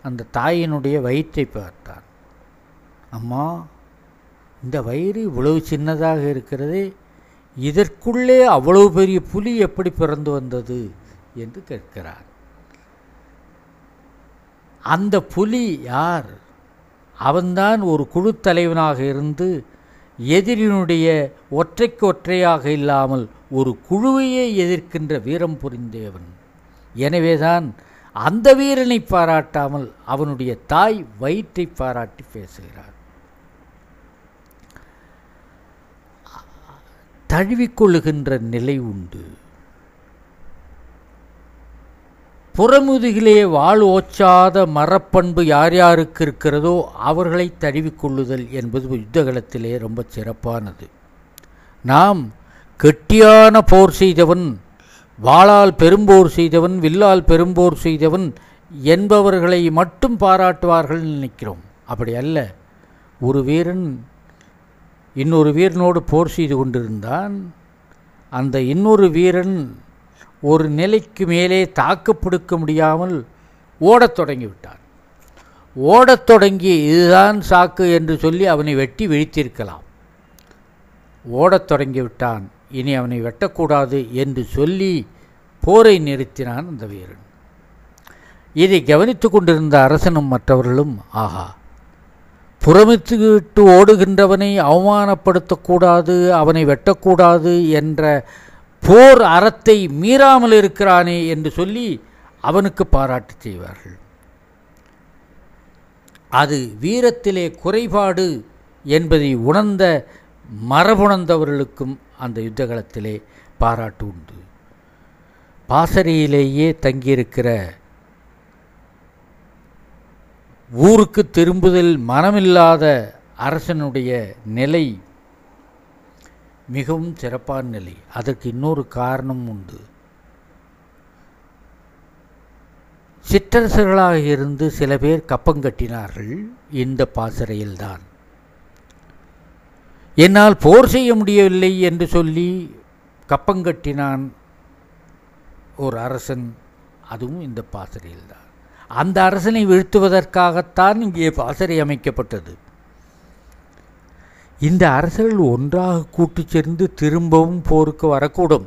Speaker 1: அந்த தாயினுடைய வயிற்றை பார்த்தான். அம்மா, இந்த வயிறு இவ்வளவு சின்னதாக இருக்கிறதே, இதற்குள்ளே அவ்வளவு பெரிய புலி எப்படி பிறந்து வந்தது என்று கேட்கிறார். அந்த புலி யார்? அவன்தான் ஒரு குழு தலைவனாக இருந்து எதிரினுடைய ஒற்றைக்கு ஒற்றையாக இல்லாமல் ஒரு குழுவையே எதிர்க்கின்ற வீரம் புரிந்தவன். எனவேதான் அந்த வீரனை பாராட்டாமல் அவனுடைய தாய் வயிற்றை பாராட்டி பேசுகிறார். தழுவிக்கொள்ளுகின்ற நிலை உண்டு. புறமுதுகிலே வாள் ஓச்சாத மரப்பண்பு யார் யாருக்கு இருக்கிறதோ அவர்களை தழுவிக்கொள்ளுதல் என்பது யுத்தகலத்திலே ரொம்ப சிறப்பானது. நாம் கெட்டியான போர் செய்தவன், வாளால் பெரும்போர் செய்தவன், வில்லால் பெரும்போர் செய்தவன் என்பவர்களை மட்டும் பாராட்டுவார்கள் நினைக்கிறோம். அப்படி அல்ல. ஒரு வீரன் இன்னொரு வீரனோடு போர் செய்து கொண்டிருந்தான். அந்த இன்னொரு வீரன் ஒரு நிலைக்கு மேலே தாக்குப்பிடிக்க முடியாமல் ஓடத் தொடங்கிவிட்டான். ஓடத் தொடங்கி இதுதான் சாக்கு என்று சொல்லி அவனை வெட்டி வீழ்த்தியிருக்கலாம். ஓடத் தொடங்கிவிட்டான், இனி அவனை வெட்டக்கூடாது என்று சொல்லி போரை நிறுத்தினான் அந்த வீரன். இதை கவனித்து கொண்டிருந்த அரசனும் மற்றவர்களும், ஆஹா, புறமிட்டு ஓடுகின்றவனை அவமானப்படுத்தக்கூடாது, அவனை வெட்டக்கூடாது என்ற போர் அறத்தை மீறாமல் இருக்கிறானே என்று சொல்லி அவனுக்கு பாராட்டு செய்வார்கள். அது வீரத்திலே குறைபாடு என்பதை உணர்ந்த மரபுணர்ந்தவர்களுக்கும் அந்த யுத்தகலத்திலே பாராட்டு உண்டு. பாசறையிலேயே தங்கியிருக்கிற, ஊருக்கு திரும்புதல் மனமில்லாத அரசனுடைய நிலை மிகவும் சிறப்பான நிலை. அதற்கு இன்னொரு காரணம் உண்டு. சிற்றரசர்களாக இருந்து சில பேர் கப்பங்கட்டினார்கள் இந்த பாசறையில்தான். என்னால் போர் செய்ய முடியவில்லை என்று சொல்லி கப்பங்கட்டினான் ஒரு அரசன், அதுவும் இந்த பாசறையில்தான். அந்த அரசனை வீழ்த்துவதற்காகத்தான் இங்கே பாசறை அமைக்கப்பட்டது. இந்த அரசர்கள் ஒன்றாக கூட்டு சேர்ந்து திரும்பவும் போருக்கு வரக்கூடும்.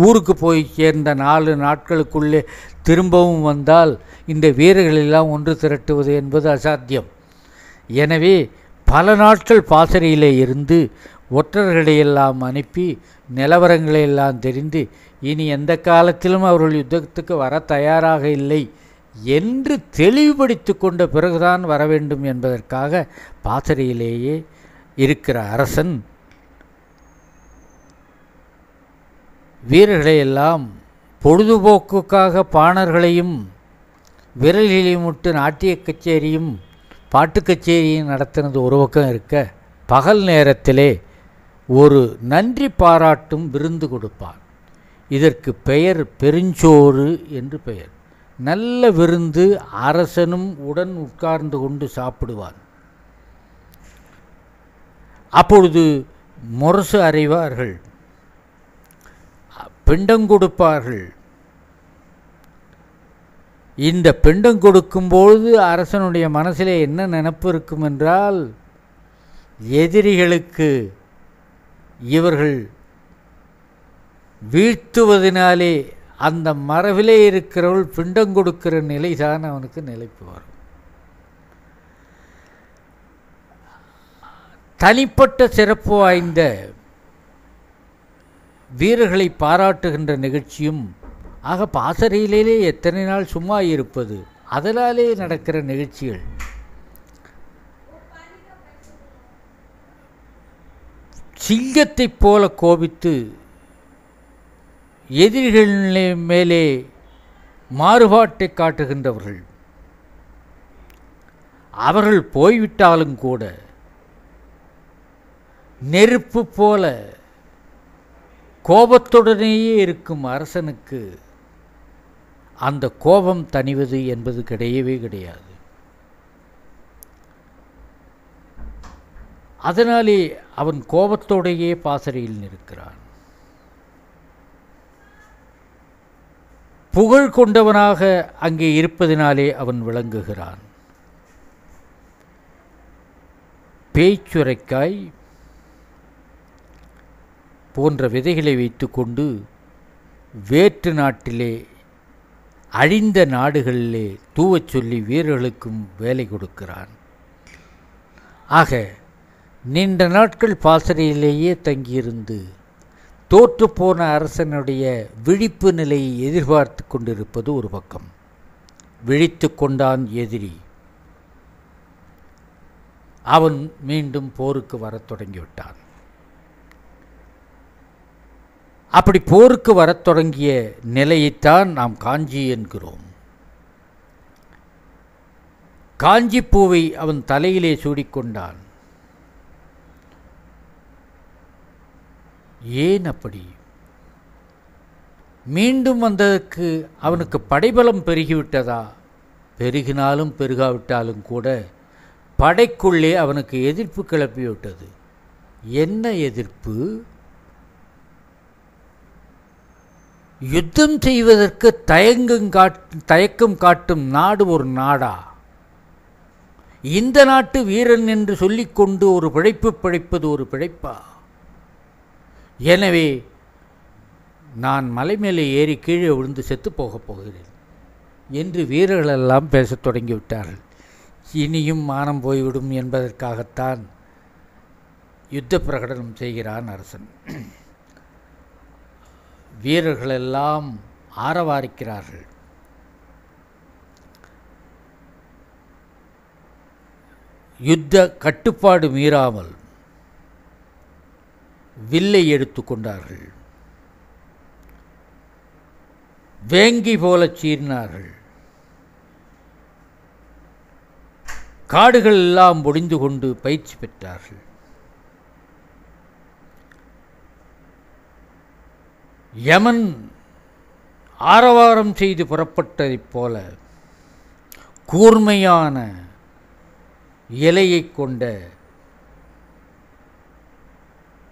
Speaker 1: ஊருக்கு போய் சேர்ந்த 4 நாட்களுக்குள்ளே திரும்பவும் வந்தால் இந்த வீரர்களெல்லாம் ஒன்று திரட்டுவது என்பது அசாத்தியம். எனவே பல நாட்கள் பாசறையிலே இருந்து ஒற்றர்களையெல்லாம் அனுப்பி நிலவரங்களையெல்லாம் தெரிந்து இனி எந்த காலத்திலும் அவர்கள் யுத்தத்துக்கு வர தயாராக இல்லை என்று தெளிவுபடுத்தி கொண்ட பிறகுதான் வர வேண்டும் என்பதற்காக பாசறையிலேயே இருக்கிற அரசன் வீரர்களையெல்லாம் பொழுதுபோக்குக்காக பாணர்களையும் விரல்களையும் விட்டு நாட்டிய கச்சேரியும் பாட்டு கச்சேரியும் நடத்தினது ஒரு பக்கம் இருக்க, பகல் நேரத்திலே ஒரு நன்றி பாராட்டும் விருந்து கொடுப்பார். இதற்கு பெயர் பெருஞ்சோறு என்று பெயர். நல்ல விருந்து, அரசனும் உடன் உட்கார்ந்து கொண்டு சாப்பிடுவான். அப்பொழுது முரசு அறைவார்கள், பிண்டம் கொடுப்பார்கள். இந்த பிண்டம் கொடுக்கும்போது அரசனுடைய மனசிலே என்ன நினைப்பு இருக்கும் என்றால், எதிரிகளுக்கு இவர்கள் வீழ்த்துவதனாலே அந்த மரபிலே இருக்கிறவள் பிண்டம் கொடுக்கிற நிலைதான் அவனுக்கு நிலைப்பு வரும். தனிப்பட்ட சிறப்பு வாய்ந்த வீரர்களை பாராட்டுகின்ற நிகழ்ச்சியும் ஆக பாசறையிலே எத்தனை நாள் சும்மா இருப்பது, அதனாலே நடக்கிற நிகழ்ச்சிகள். சிங்கத்தைப் போல கோபித்து எதிரிகள் மேலே மாறுபாட்டை காட்டுகின்றவர்கள். அவர்கள் போய்விட்டாலும் கூட நெருப்பு போல கோபத்துடனேயே இருக்கும் அரசனுக்கு அந்த கோபம் தணிவது என்பது கிடையவே கிடையாது. அதனாலே அவன் கோபத்தோடையே பாசறையில் நிற்கிறான். புகழ் கொண்டவனாக அங்கே இருப்பதினாலே அவன் விளங்குகிறான். பேய்ச்சுரைக்காய் போன்ற விதைகளை வைத்துக்கொண்டு வேற்று நாட்டிலே அழிந்த நாடுகளிலே தூவச் சொல்லி வீரர்களுக்கும் வேலை கொடுக்கிறான். ஆக நீண்ட நாட்கள் பாசறையிலேயே தங்கியிருந்து தோற்றுப்போன அரசனுடைய விழிப்பு நிலையை எதிர்பார்த்து கொண்டிருப்பது ஒரு பக்கம். விழித்து கொண்டான் எதிரி. அவன் மீண்டும் போருக்கு வரத் தொடங்கிவிட்டான். அப்படி போருக்கு வரத் தொடங்கிய நிலையைத்தான் நாம் காஞ்சி என்கிறோம். காஞ்சிப்பூவை அவன் தலையிலே சூடிக்கொண்டான். ஏன் அப்படி? மீண்டும் வந்ததற்கு அவனுக்கு படைபலம் பெருகிவிட்டதா? பெருகினாலும் பெருகாவிட்டாலும் கூட படைக்குள்ளே அவனுக்கு எதிர்ப்பு கிளப்பிவிட்டது. என்ன எதிர்ப்பு? யுத்தம் செய்வதற்கு தயக்கம் காட்டும் நாடு ஒரு நாடா? இந்த நாட்டு வீரன் என்று சொல்லிக்கொண்டு ஒரு பிழைப்பு பிழைப்பது ஒரு பிழைப்பா? எனவே நான் மலை மேலே ஏறி கீழே விழுந்து செத்து போகப் போகிறேன் என்று வீரர்களெல்லாம் பேசத் தொடங்கிவிட்டார்கள். இனியும் மானம் போய்விடும் என்பதற்காகத்தான் யுத்த பிரகடனம் செய்கிறான் அரசன். வீரர்களெல்லாம் ஆரவாரிக்கிறார்கள். யுத்த கட்டுப்பாடு மீறாமல் வில்லை எடுத்து கொண்டார்கள். வேங்கி போல சீறினார்கள். காடுகள் எல்லாம் முடிந்து கொண்டு பயிற்சி பெற்றார்கள். யமன் ஆரவாரம் செய்து புறப்பட்டதைப் போல கூர்மையான இலையை கொண்ட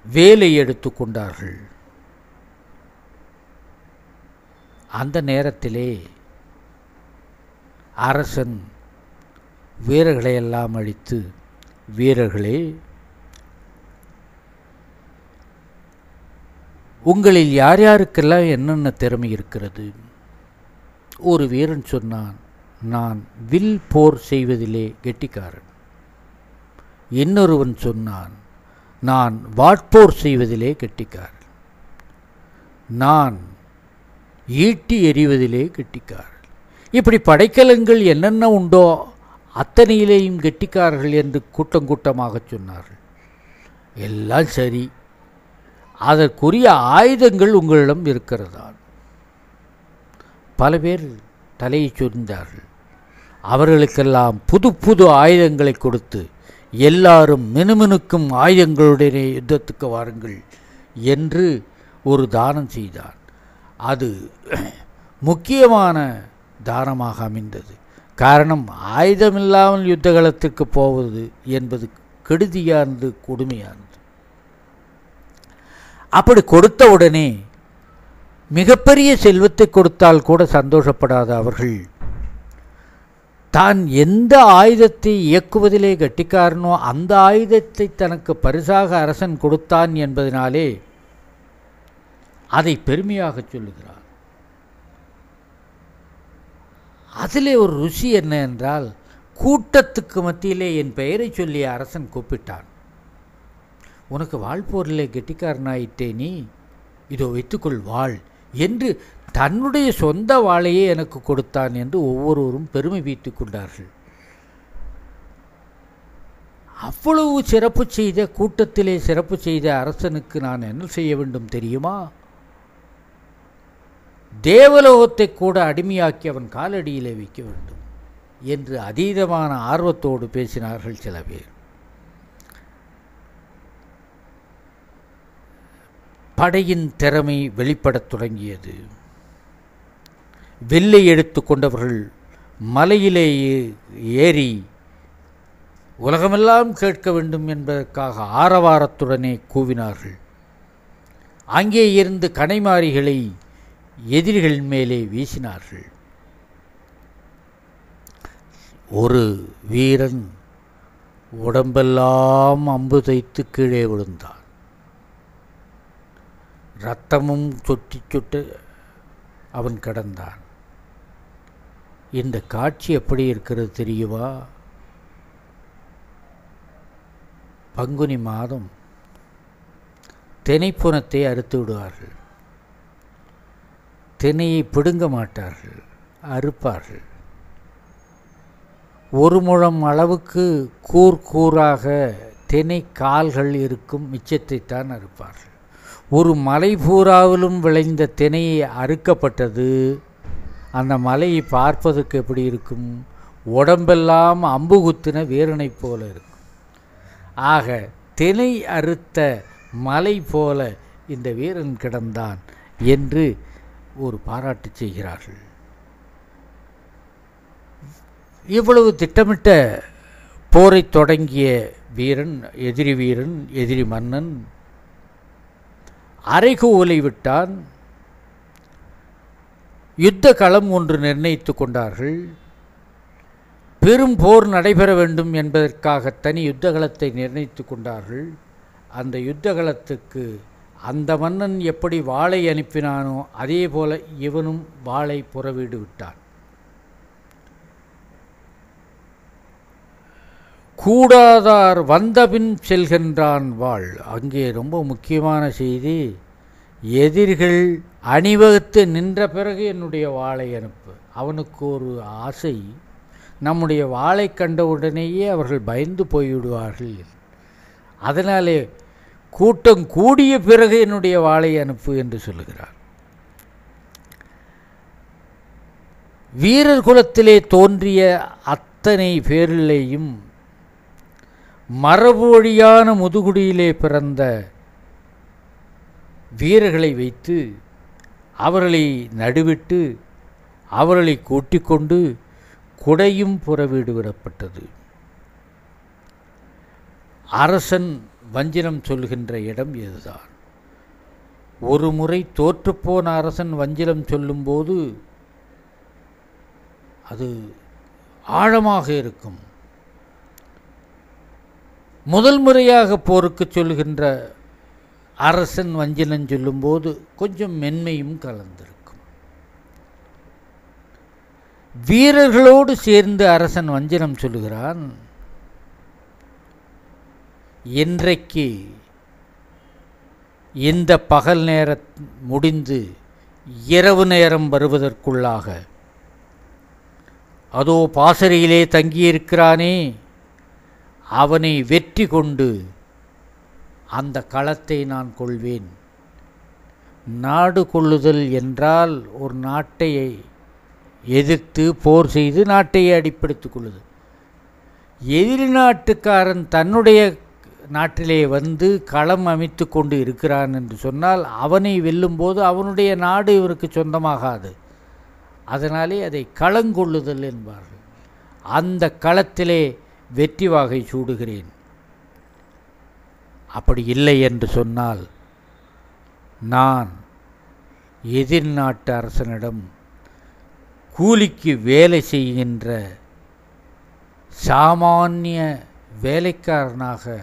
Speaker 1: வேலை எடுத்து கொண்டார்கள். அந்த நேரத்திலே அரசன் வீரர்களை எல்லாம் அழித்து, வீரர்களே, உங்களில் யார் யாருக்கெல்லாம் என்னென்ன திறமை இருக்கிறது? ஒரு வீரன் சொன்னான், நான் வில் போர் செய்வதிலே கெட்டிக்காரன். இன்னொருவன் சொன்னான், நான் வாட்போர் செய்வதிலே கெட்டிக்காரன். நான் ஈட்டி எறிவதிலே கெட்டிக்காரன். இப்படி படைக்கலங்கள் என்னென்ன உண்டோ அத்தனையிலேயும் கெட்டிக்காரர்கள் என்று கூட்டம் கூட்டமாக சொன்னார்கள். எல்லாம் சரி, அதற்குரிய ஆயுதங்கள் உங்களிடம் இருக்கிறதா? பல பேர் தலையை சொரிந்தார்கள். அவர்களுக்கெல்லாம் புது புது ஆயுதங்களை கொடுத்து, எல்லாரும் மினுமினுக்கும் ஆயுதங்களுடனே யுத்தத்துக்கு வாருங்கள் என்று ஒரு தானம் செய்தான். அது முக்கியமான தானமாக அமைந்தது. காரணம், ஆயுதமில்லாமல் யுத்தகலத்திற்கு போவது என்பது கெடுதியானது, கொடுமையானது. அப்படி கொடுத்த உடனே மிகப்பெரிய செல்வத்தை கொடுத்தால் கூட சந்தோஷப்படாத அவர்கள், தான் எந்த ஆயுதத்தை இயக்குவதிலே கெட்டிக்காரனோ அந்த ஆயுதத்தை தனக்கு பரிசாக அரசன் கொடுத்தான் என்பதனாலே அதை பெருமையாக சொல்லுகிறார். அதிலே ஒரு ருசி என்ன என்றால், கூட்டத்துக்கு மத்தியிலே என் பெயரை சொல்லிய அரசன் கூப்பிட்டான். உனக்கு வாழ்போரிலே கெட்டிக்காரனாயிட்டே, நீ இதோ வைத்துக்கொள் வாழ் என்று தன்னுடைய சொந்த வாளையே எனக்கு கொடுத்தான் என்று ஒவ்வொருவரும் பெருமை பீத்துக் கொண்டார்கள். அவ்வளவு சிறப்பு செய்த கூட்டத்திலே சிறப்பு செய்த அரசனுக்கு நான் என்ன செய்ய வேண்டும் தெரியுமா? தேவலோகத்தை கூட அடிமையாக்கி அவன் காலடியிலே வைக்க வேண்டும் என்று அதீதமான ஆர்வத்தோடு பேசினார்கள் சில பேர். படையின் திறமை வெளிப்படத் தொடங்கியது. வில்லை எடுத்து கொண்டவர்கள் மலையிலே ஏறி உலகமெல்லாம் கேட்க வேண்டும் என்பதற்காக ஆரவாரத்துடனே கூவினார்கள். அங்கே இருந்து கனைமாரிகளை எதிரிகள் மேலே வீசினார்கள். ஒரு வீரன் உடம்பெல்லாம் அம்பு தைத்து கீழே விழுந்தான். இரத்தமும் சொட்டி சொட்டு அவன் கிடந்தான். இந்த காட்சி எப்படி இருக்கிறது தெரியுமா? பங்குனி மாதம் தினைப்புனத்தை அறுத்து விடுவார்கள். தினையை பிடுங்க மாட்டார்கள், அறுப்பார்கள். ஒரு முழம் அளவுக்கு கூறாக தினை கால்கள் இருக்கும் மிச்சத்தை தான் அறுப்பார்கள். ஒரு மலை பூராவிலும் விளைந்த திணையை அறுக்கப்பட்டது. அந்த மலையை பார்ப்பதற்கு எப்படி இருக்கும்? உடம்பெல்லாம் அம்பு குத்தின வீரனைப் போல இருக்கும். ஆக திணை அறுத்த மலை போல இந்த வீரன் கிடந்தான் என்று ஒரு பாராட்டு செய்கிறார்கள். இவ்வளவு திட்டமிட்ட போரை தொடங்கிய வீரன், எதிரி மன்னன் அரைகூவலை விட்டான். யுத்த களம் ஒன்று நிர்ணயித்து கொண்டார்கள். பெரும் போர் நடைபெற வேண்டும் என்பதற்காக தனி யுத்த களத்தை நிர்ணயித்து கொண்டார்கள். அந்த யுத்த களத்துக்கு அந்த மன்னன் எப்படி வாளை அனுப்பினானோ அதே போல இவனும் வாளை புறவீடு விட்டான். கூடாதார் வந்தபின் செல்கின்றான் வாள். அங்கே ரொம்ப முக்கியமான செய்தி, எதிரிகள் அணிவகுத்து நின்ற பிறகு என்னுடைய வாளை அனுப்பு. அவனுக்கு ஒரு ஆசை, நம்முடைய வாளை கண்டவுடனேயே அவர்கள் பயந்து போய்விடுவார்கள். அதனாலே கூட்டம் கூடிய பிறகு என்னுடைய வாளை அனுப்பு என்று சொல்லுகிறார். வீரர் குலத்திலே தோன்றிய அத்தனை பேரிலேயும் மரபு வழியான முதுகுடியிலே பிறந்த வீரர்களை வைத்து அவர்களை நடுவிட்டு அவர்களை கூட்டிக் கொண்டு குடையும் புறவீடு விடப்பட்டது. அரசன் வஞ்சினம் சொல்கின்ற இடம் இதுதான். ஒரு முறை தோற்றுப்போன அரசன் வஞ்சினம் சொல்லும்போது அது ஆழமாக இருக்கும். முதல் முறையாக போருக்கு சொல்கின்ற அரசன் வஞ்சினம் சொல்லும்போது கொஞ்சம் மென்மையும் கலந்திருக்கும். வீரர்களோடு சேர்ந்து அரசன் வஞ்சினம் சொல்லுகிறான். இன்றைக்கு இந்த பகல் நேரம் முடிந்து இரவு நேரம் வருவதற்குள்ளாக அதோ பாசறையிலே தங்கியிருக்கிறானே அவனை வெற்றி கொண்டு அந்த களத்தை நான் கொள்வேன். நாடு கொள்ளுதல் என்றால் ஒரு நாட்டை எதிர்த்து போர் செய்து நாட்டை அடிப்படுத்திக் கொள்ளுதல். எதிரி நாட்டுக்காரன் தன்னுடைய நாட்டிலே வந்து களம் அமைத்து கொண்டு இருக்கிறான் என்று சொன்னால் அவனை வெல்லும்போது அவனுடைய நாடு இவருக்கு சொந்தமாகாது. அதனாலே அதை களங்கொள்ளுதல் என்பார்கள். அந்த களத்திலே வெற்றி வாகை சூடுகிறேன். அப்படி இல்லை என்று சொன்னால் நான் எதிர்நாட்டு அரசனிடம் கூலிக்கு வேலை செய்கின்ற சாமானிய வேலைக்காரனாக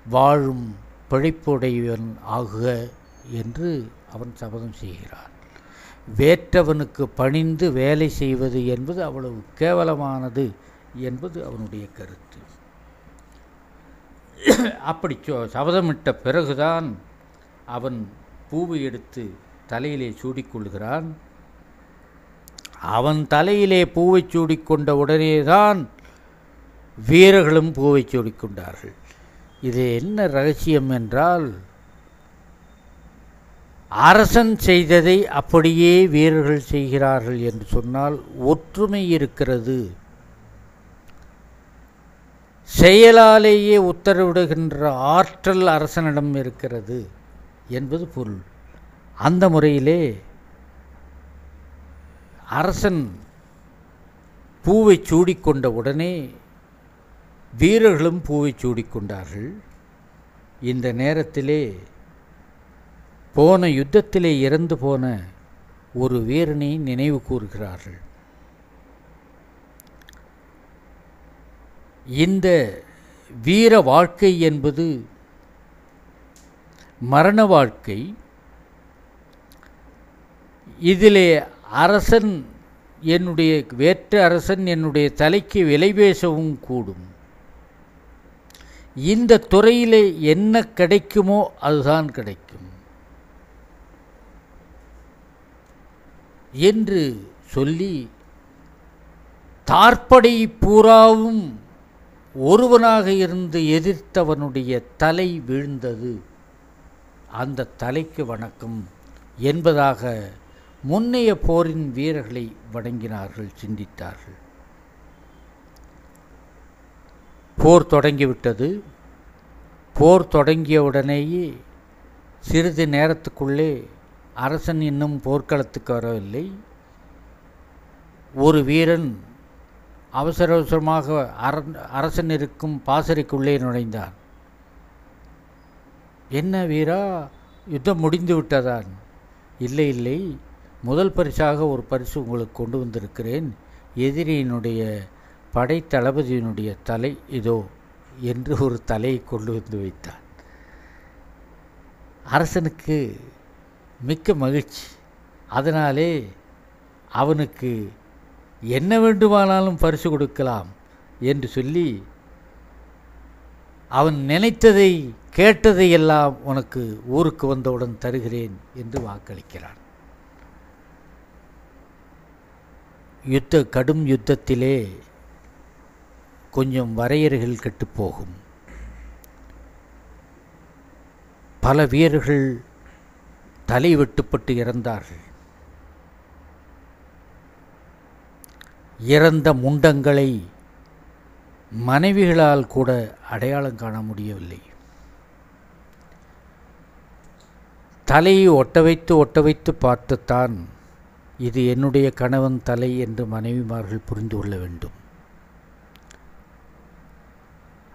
Speaker 1: வாழும் பிழைப்புடையவன் ஆகுக என்று அவன் சபதம் செய்கிறான். வேற்றவனுக்கு பணிந்து வேலை செய்வது என்பது அவ்வளவு கேவலமானது என்பது அவனுடைய கருத்து. அப்படி சபதமிட்ட பிறகுதான் அவன் பூவை எடுத்து தலையிலே சூடிக்கொள்கிறான். அவன் தலையிலே பூவை சூடிக்கொண்ட உடனேதான் வீரர்களும் பூவை சூடிக்கொண்டார்கள். இது என்ன ரகசியம் என்றால், அரசன் செய்ததை அப்படியே வீரர்கள் செய்கிறார்கள் என்று சொன்னால் ஒற்றுமை இருக்கிறது. செயலாலேயே உத்தரவிடுகின்ற ஆற்றல் அரசனிடம் இருக்கிறது என்பது பொருள். அந்த முறையிலே அரசன் பூவை சூடிக்கொண்ட உடனே வீரர்களும் பூவை சூடிக்கொண்டார்கள். இந்த நேரத்திலே போன யுத்தத்திலே இறந்து போன ஒரு வீரனை நினைவு கூறுகிறார்கள். இந்த வீர வாழ்க்கை என்பது மரண வாழ்க்கை. இதிலே அரசன் என்னுடைய வேற்று அரசன் என்னுடைய தலைக்கு விலை பேசவும் கூடும். இந்த துறையிலே என்ன கிடைக்குமோ அதுதான் கிடைக்கும் என்று சொல்லி தார்ப்படை பூராவும் ஒருவனாக இருந்து எதிர்த்தவனுடைய தலை வீழ்ந்தது. அந்த தலைக்கு வணக்கம் என்பதாக முன்னைய போரின் வீரர்களை வணங்கினார்கள், சிந்தித்தார்கள். போர் தொடங்கிவிட்டது. போர் தொடங்கியவுடனேயே சிறிது நேரத்துக்குள்ளே அரசன் இன்னும் போர்க்களத்துக்கு வரவில்லை. ஒரு வீரன் அவசர அவசரமாக அரசன் இருக்கும் பாசறைக்குள்ளே நுழைந்தான். என்ன வீரா, யுத்தம் முடிந்து விட்டதான்? இல்லை இல்லை, முதல் பரிசாக ஒரு பரிசு உங்களுக்கு கொண்டு வந்திருக்கிறேன். எதிரியினுடைய படை தளபதியினுடைய தலை இதோ என்று ஒரு தலையை கொண்டு வந்து வைத்தான். அரசனுக்கு மிக்க மகிழ்ச்சி. அதனாலே அவனுக்கு என்ன வேண்டுமானாலும் பரிசு கொடுக்கலாம் என்று சொல்லி அவன் நினைத்ததை கேட்டதை எல்லாம் உனக்கு ஊருக்கு வந்தவுடன் தருகிறேன் என்று வாக்களிக்கிறான். கடும் யுத்தத்திலே கொஞ்சம் வரையறைகள் கெட்டுப்போகும். பல வீரர்கள் தலை வெட்டுப்பட்டு இறந்தார்கள். இறந்த முண்டங்களை மனைவிகளால் கூட அடையாளம் காண முடியவில்லை. தலையை ஒட்ட வைத்து பார்த்துத்தான் இது என்னுடைய கணவன் தலை என்று மனைவிமார்கள் புரிந்து கொள்ள வேண்டும்.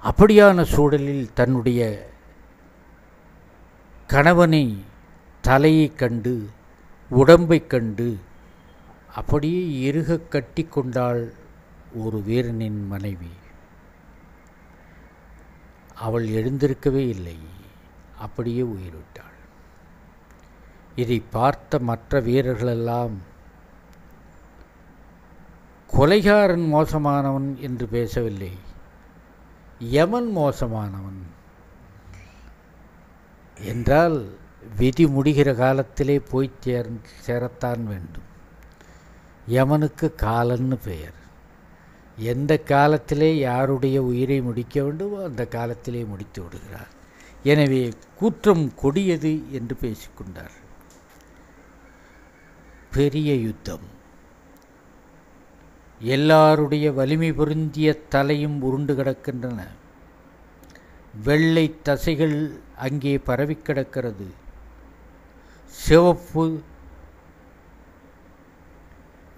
Speaker 1: அப்படியான சூழலில் தன்னுடைய கணவனை தலையை கண்டு உடம்பை கண்டு அப்படியே இறுக கட்டி கொண்டாள் ஒரு வீரனின் மனைவி. அவள் எழுந்திருக்கவே இல்லை, அப்படியே உயிர்விட்டாள். இதை பார்த்த மற்ற வீரர்களெல்லாம் கொலைகாரன் மோசமானவன் என்று பேசவில்லை, யமன் மோசமானவன் என்றால் விதி முடிகிற காலத்திலே போய் சேரத்தான் வேண்டும். யமனுக்கு காலன்னு பெயர். எந்த காலத்திலே யாருடைய உயிரை முடிக்க வேண்டுமோ அந்த காலத்திலே முடித்து விடுகிறார். எனவே குற்றம் கொடியது என்று பேசிக்கொண்டார். பெரிய யுத்தம். எல்லாருடைய வலிமை பொருந்திய தலையும் உருண்டு கிடக்கின்றன. வெள்ளை தசைகள் அங்கே பரவி கிடக்கிறது. சிவப்பு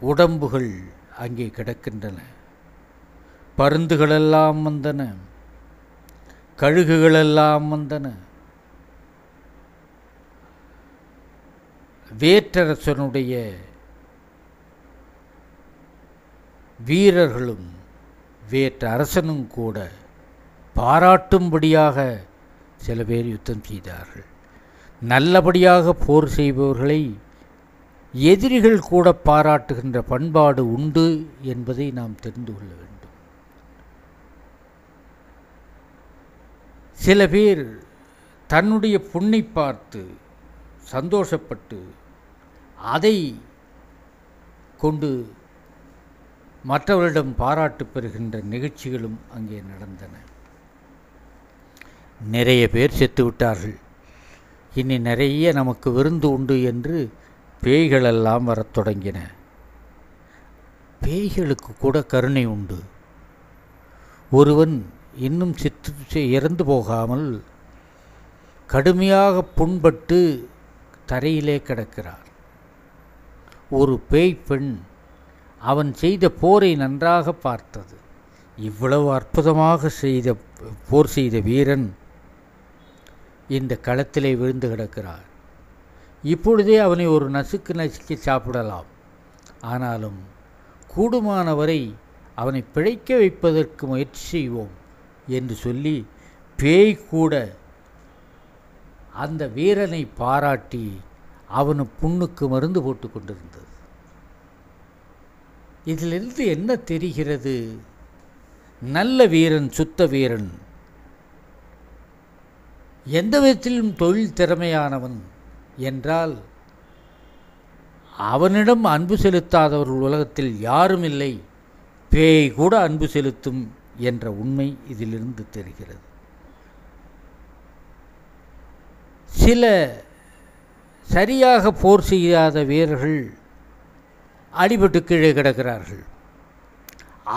Speaker 1: உடம்புகள் அங்கே கிடக்கின்றன. பருந்துகளெல்லாம் வந்தன, கழுகுகளெல்லாம் வந்தன. வேற்றரசனுடைய வீரர்களும் வேற்ற அரசனும் கூட பாராட்டும்படியாக சில பேர் யுத்தம் செய்தார்கள். நல்லபடியாக போர் செய்பவர்களை எதிரிகள் கூட பாராட்டுகின்ற பண்பாடு உண்டு என்பதை நாம் தெரிந்து கொள்ள வேண்டும். சில பேர் தன்னுடைய புண்ணை பார்த்து சந்தோஷப்பட்டு அதை கொண்டு மற்றவரிடம் பாராட்டு பெறுகின்ற நிகழ்ச்சிகளும் அங்கே நடந்தன. நிறைய பேர் செத்து விட்டார்கள். இனி நிறைய நமக்கு விருந்து உண்டு என்று பேய்களெல்லாம் வரத் தொடங்கின. பேய்களுக்கு கூட கருணை உண்டு. ஒருவன் இன்னும் இறந்து போகாமல் கடுமையாக புண்பட்டு தரையிலே கிடக்கிறார். ஒரு பேய் பெண் அவன் செய்த போரை நன்றாக பார்த்தது. இவ்வளவு அற்புதமாக போர் செய்த வீரன் இந்த களத்திலே விழுந்து கிடக்கிறார். இப்பொழுதே அவனை ஒரு நசுக்கி சாப்பிடலாம். ஆனாலும் கூடுமானவரை அவனை பிழைக்க வைப்பதற்கு முயற்சி செய்வோம் என்று சொல்லி பேய் கூட அந்த வீரனை பாராட்டி அவனு புண்ணுக்கு மருந்து போட்டு கொண்டிருந்தது. இதிலிருந்து என்ன தெரிகிறது? நல்ல வீரன், சுத்த வீரன், எந்த விதத்திலும் தொழில் திறமையானவன் என்றால் அவனிடம் அன்பு செலுத்தாதவர்கள் உலகத்தில் யாரும் இல்லை, பேய் கூட அன்பு செலுத்தும் என்ற உண்மை இதிலிருந்து தெரிகிறது. சில சரியாக போர் செய்யாத வீரர்கள் அடிபட்டு கீழே கிடக்கிறார்கள்.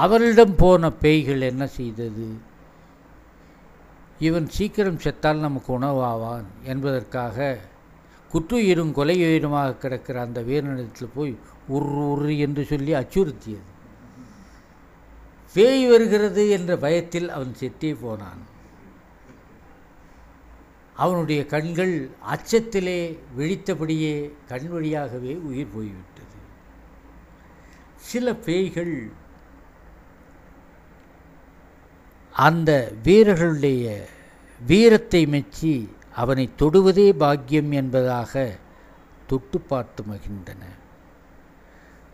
Speaker 1: அவரிடம் போன பேய்கள் என்ன செய்தது? இவன் சீக்கிரம் செத்தால் நமக்கு உணவாவான் என்பதற்காக குற்றுயிரும் கொலையுயிருமாக கிடக்கிற அந்த வீரனிடத்தில் போய் உரு என்று சொல்லி அச்சுறுத்தியது. பேய் வருகிறது என்ற பயத்தில் அவன் செத்தே போனான். அவனுடைய கண்கள் அச்சத்திலே விழித்தபடியே கண் வழியாகவே உயிர் போய்விட்டது. சில பேய்கள் அந்த வீரர்களுடைய வீரத்தை மெச்சி அவனை தொடுவதே பாக்கியம் என்பதாக தொட்டு பார்த்து மகிழ்ந்தன.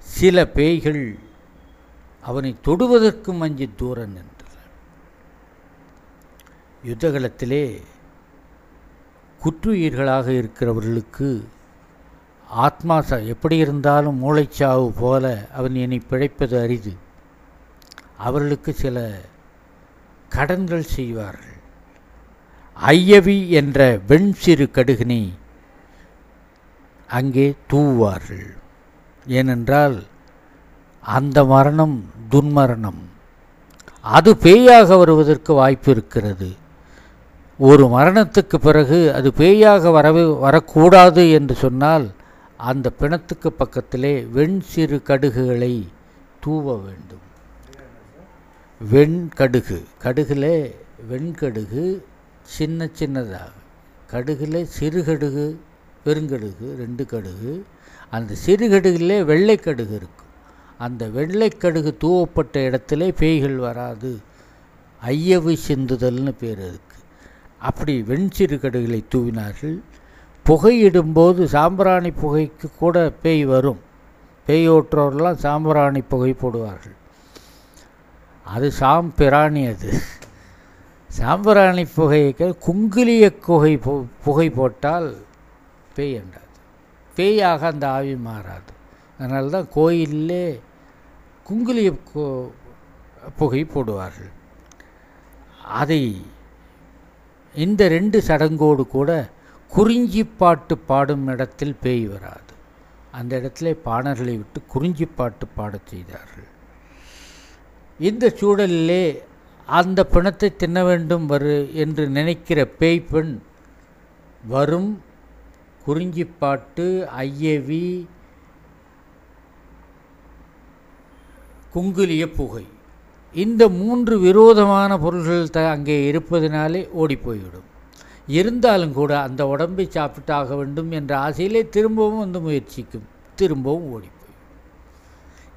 Speaker 1: சில பேய்கள் அவனை தொடுவதற்கும் அஞ்சி தூரம் நின்றன. யுத்தகலத்திலே குற்றுயிர்களாக இருக்கிறவர்களுக்கு ஆத்மா எப்படி இருந்தாலும் மூளைச்சாவு போல அவன் என்னை பிழைப்பது அரிது. அவர்களுக்கு சில கடன்கள் செய்வார்கள். ஐயவி என்ற வெண் சிறு கடுகினை அங்கே தூவார்கள். ஏனென்றால் அந்த மரணம் துன்மரணம், அது பேயாக வருவதற்கு வாய்ப்பு இருக்கிறது. ஒரு மரணத்துக்கு பிறகு அது பேயாக வரக்கூடாது என்று சொன்னால் அந்த பிணத்துக்கு பக்கத்திலே வெண் சிறு கடுகுகளை தூவ வேண்டும். வெண்கடுகு, கடுகில் வெண்கடுகு சின்ன சின்னதாக, கடுகில் சிறுகடுகு பெருங்கடுகு 2 கடுகு. அந்த சிறுகடுகிலே வெள்ளைக்கடுகு இருக்கும். அந்த வெள்ளைக்கடுகு தூவப்பட்ட இடத்துல பேய்கள் வராது. ஐயவு சிந்துதல்னு பேர் அதுக்கு. அப்படி வெண்சிறு கடுகளை தூவினார்கள். புகையிடும்போது சாம்பிராணி புகைக்கு கூட பேய் வரும். பேய் ஓட்டுறவர்களாம் சாம்பிராணி புகை போடுவார்கள். அது சாம்பிராணி. அது சாம்பிராணி புகைக்கு குங்குலிய புகை போட்டால் பேய் என்றாது. பேயாக அந்த ஆவி மாறாது. அதனால தான் கோயிலே குங்குலிய புகை போடுவார்கள். அதை இந்த 2 சடங்கோடு கூட குறிஞ்சி பாட்டு பாடும் இடத்தில் பேய் வராது. அந்த இடத்துல பாணர்களை விட்டு குறிஞ்சி பாட்டு பாடச் செய்தார்கள். இந்த சூழலிலே அந்த பிணத்தை தின்ன வேண்டும் என்று நினைக்கிற பேய் பெண் வரும். குறிஞ்சிப்பாட்டு, ஐயவி, குங்குலிய புகை, இந்த 3 விரோதமான பொருள்கள் அங்கே இருப்பதினாலே ஓடிப்போய்விடும். இருந்தாலும் கூட அந்த உடம்பை சாப்பிட்டாக வேண்டும் என்ற ஆசையிலே திரும்பவும் வந்து முயற்சிக்கும். திரும்பவும் ஓடிப்போய்.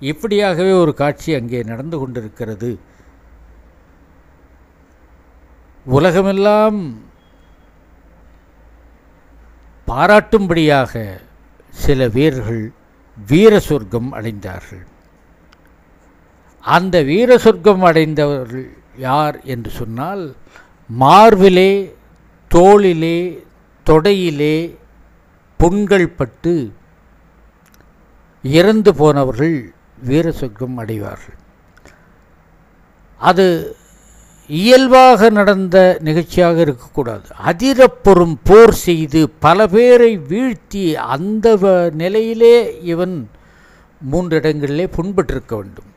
Speaker 1: இப்படியாகவே ஒரு காட்சி அங்கே நடந்து கொண்டிருக்கிறது. உலகமெல்லாம் பாராட்டும்படியாக சில வீரர்கள் வீர சொர்க்கம் அடைந்தார்கள். அந்த வீர சொர்க்கம் அடைந்தவர்கள் யார் என்று சொன்னால், மார்பிலே, தோளிலே, தொடையிலே புண்கள் பட்டு இறந்து போனவர்கள் வீர சொர்க்கம் அடைவார்கள். அது இயல்பாக நடந்த நிகழ்ச்சியாக இருக்கக்கூடாது. அதிரப்பொறும் போர் செய்து பல பேரை வீழ்த்தி அந்த நிலையிலே இவன் 3 இடங்களிலே புண்பட்டிருக்க வேண்டும்.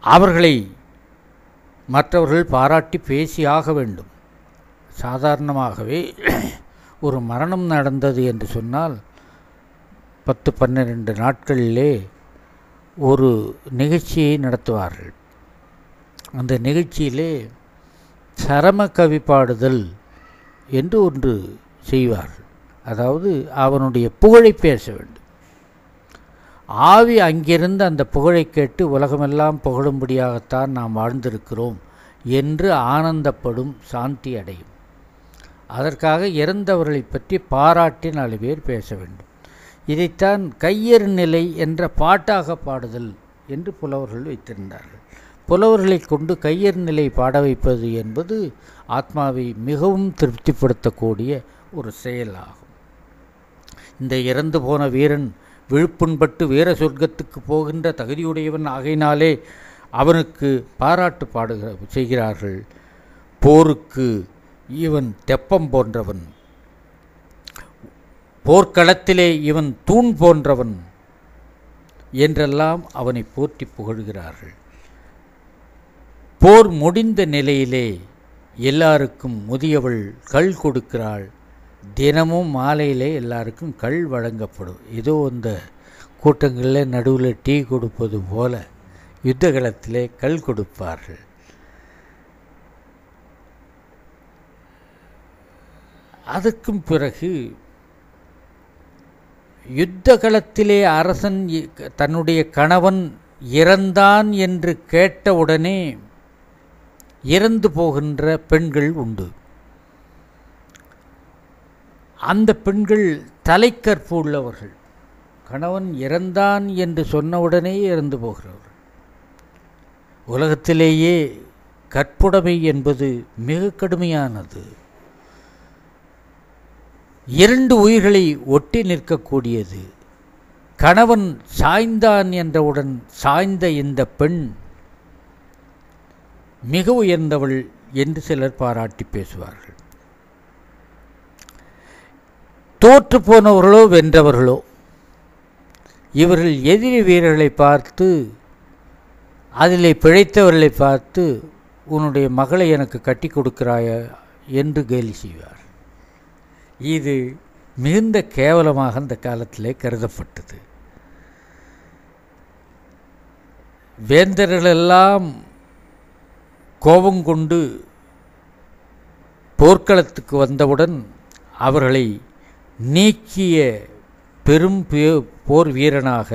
Speaker 1: அவர்களை மற்றவர்கள் பாராட்டி பேசியாக வேண்டும். சாதாரணமாகவே ஒரு மரணம் நடந்தது என்று சொன்னால் 10-12 நாட்களிலே ஒரு நிகழ்ச்சியை நடத்துவார்கள். அந்த நிகழ்ச்சியிலே சரம கவி பாடுதல் என்று ஒன்று செய்வார்கள். அதாவது அவனுடைய புகழை பேச வேண்டும். ஆவி அங்கிருந்து அந்த புகழை கேட்டு உலகமெல்லாம் புகழும்படியாகத்தான் நாம் வாழ்ந்திருக்கிறோம் என்று ஆனந்தப்படும், சாந்தி அடையும். அதற்காக இறந்தவர்களை பற்றி பாராட்டி 4 பேர் பேச வேண்டும். இதைத்தான் கையறு நிலை என்ற பாட்டாக பாடுதல் என்று புலவர்கள் வைத்திருந்தார்கள். புலவர்களை கொண்டு கையறு நிலை பாட வைப்பது என்பது ஆத்மாவை மிகவும் திருப்திப்படுத்தக்கூடிய ஒரு செயலாகும். இந்த இறந்து போன வீரன் விழுப்புண்பட்டு வீர சொர்க்கத்துக்கு போகின்ற தகுதியுடையவன் ஆகையினாலே அவனுக்கு பாராட்டு செய்கிறார்கள். போருக்கு இவன் தெப்பம் போன்றவன், போர்க்களத்திலே இவன் தூண் போன்றவன் என்றெல்லாம் அவனை போற்றி புகழ்கிறார்கள். போர் முடிந்த நிலையிலே எல்லாருக்கும் முதியவள் கள் கொடுக்கிறாள். தினமும் மாலையிலே எல்லாருக்கும் கள் வழங்கப்படும். ஏதோ அந்த கூட்டங்களில் நடுவில் டீ கொடுப்பது போல யுத்த காலத்திலே கள் கொடுப்பார்கள். அதற்கும் பிறகு யுத்த களத்திலே அரசன் தன்னுடைய கணவன் இறந்தான் என்று கேட்டவுடனே இறந்து போகின்ற பெண்கள் உண்டு. அந்த பெண்கள் தலைக்கற்பு உள்ளவர்கள். கணவன் இறந்தான் என்று சொன்னவுடனே இறந்து போகிறவர்கள். உலகத்திலேயே கற்புடைமை என்பது மிக கடுமையானது. 2 உயிர்களை ஒட்டி நிற்கக்கூடியது. கணவன் சாய்ந்தான் என்றவுடன் சாய்ந்த இந்த பெண் மிக உயர்ந்தவள் என்று சிலர் பாராட்டி பேசுவார்கள். தோற்று போனவர்களோ வென்றவர்களோ இவர்கள் எதிரி வீரர்களை பார்த்து, அதிலே பிழைத்தவர்களை பார்த்து, உன்னுடைய மகளை எனக்கு கட்டி கொடுக்கிறாயா என்று கேலி செய்வார். இது மிகுந்த கேவலமாக அந்த காலத்திலே கருதப்பட்டது. வேந்தர்களெல்லாம் கோபம் கொண்டு போர்க்களத்துக்கு வந்தவுடன் அவர்களை நீக்கிய பெரும் போர் வீரனாக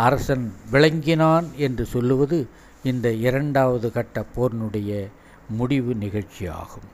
Speaker 1: அரசன் விளங்கினான் என்று சொல்லுவது இந்த 2வது கட்ட போரினுடைய முடிவு நிகழ்ச்சியாகும்.